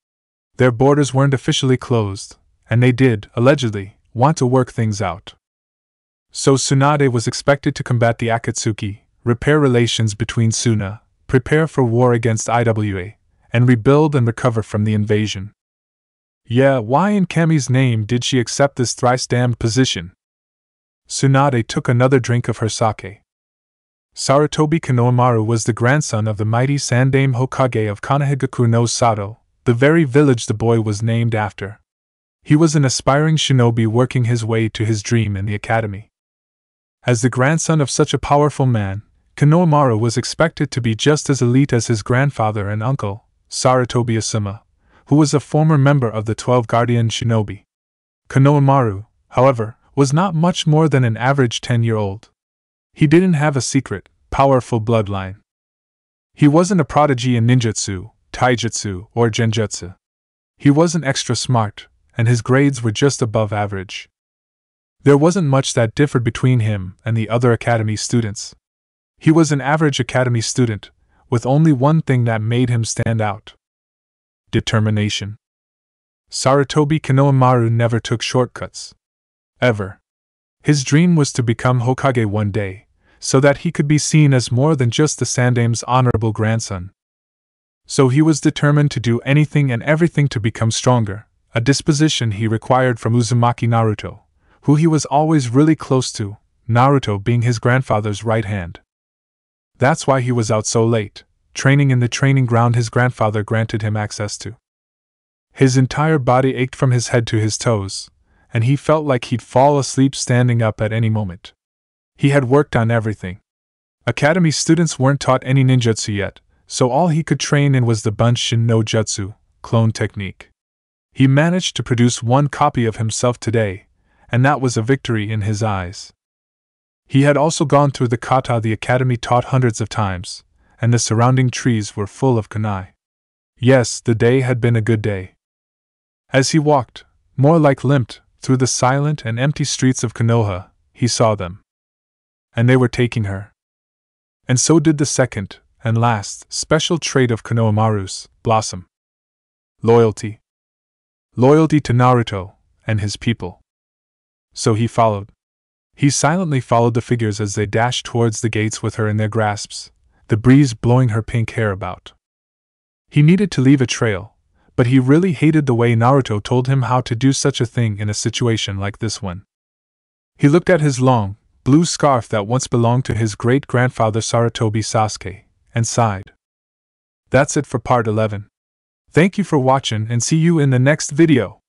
Their borders weren't officially closed, and they did, allegedly, want to work things out. So Tsunade was expected to combat the Akatsuki, repair relations between Suna, prepare for war against IWA, and rebuild and recover from the invasion. Yeah, why in Kami's name did she accept this thrice-damned position? Tsunade took another drink of her sake. Sarutobi Konohamaru was the grandson of the mighty Sandame Hokage of Konohagaku no Sato, the very village the boy was named after. He was an aspiring shinobi working his way to his dream in the academy. As the grandson of such a powerful man, Konohamaru was expected to be just as elite as his grandfather and uncle, Sarutobi Asuma, who was a former member of the 12 Guardian Shinobi. Konohamaru, however, was not much more than an average 10-year-old. He didn't have a secret, powerful bloodline. He wasn't a prodigy in ninjutsu, taijutsu, or genjutsu. He wasn't extra smart, and his grades were just above average. There wasn't much that differed between him and the other academy students. He was an average academy student, with only one thing that made him stand out: determination. Sarutobi Konohamaru never took shortcuts. Ever. His dream was to become Hokage one day, so that he could be seen as more than just the Sandame's honorable grandson. So he was determined to do anything and everything to become stronger, a disposition he required from Uzumaki Naruto, who he was always really close to, Naruto being his grandfather's right hand. That's why he was out so late, training in the training ground his grandfather granted him access to. His entire body ached from his head to his toes, and he felt like he'd fall asleep standing up at any moment. He had worked on everything. Academy students weren't taught any ninjutsu yet, so all he could train in was the Bunshin no Jutsu, clone technique. He managed to produce one copy of himself today, and that was a victory in his eyes. He had also gone through the kata the academy taught hundreds of times, and the surrounding trees were full of kunai. Yes, the day had been a good day. As he walked, more like limped, through the silent and empty streets of Konoha, he saw them. And they were taking her. And so did the second, and last, special trait of Konohamaru's, blossom. Loyalty. Loyalty to Naruto, and his people. So he followed. He silently followed the figures as they dashed towards the gates with her in their grasps, the breeze blowing her pink hair about. He needed to leave a trail, but he really hated the way Naruto told him how to do such a thing in a situation like this one. He looked at his long, blue scarf that once belonged to his great-grandfather Sarutobi Sasuke, and sighed. That's it for part 11. Thank you for watching and see you in the next video.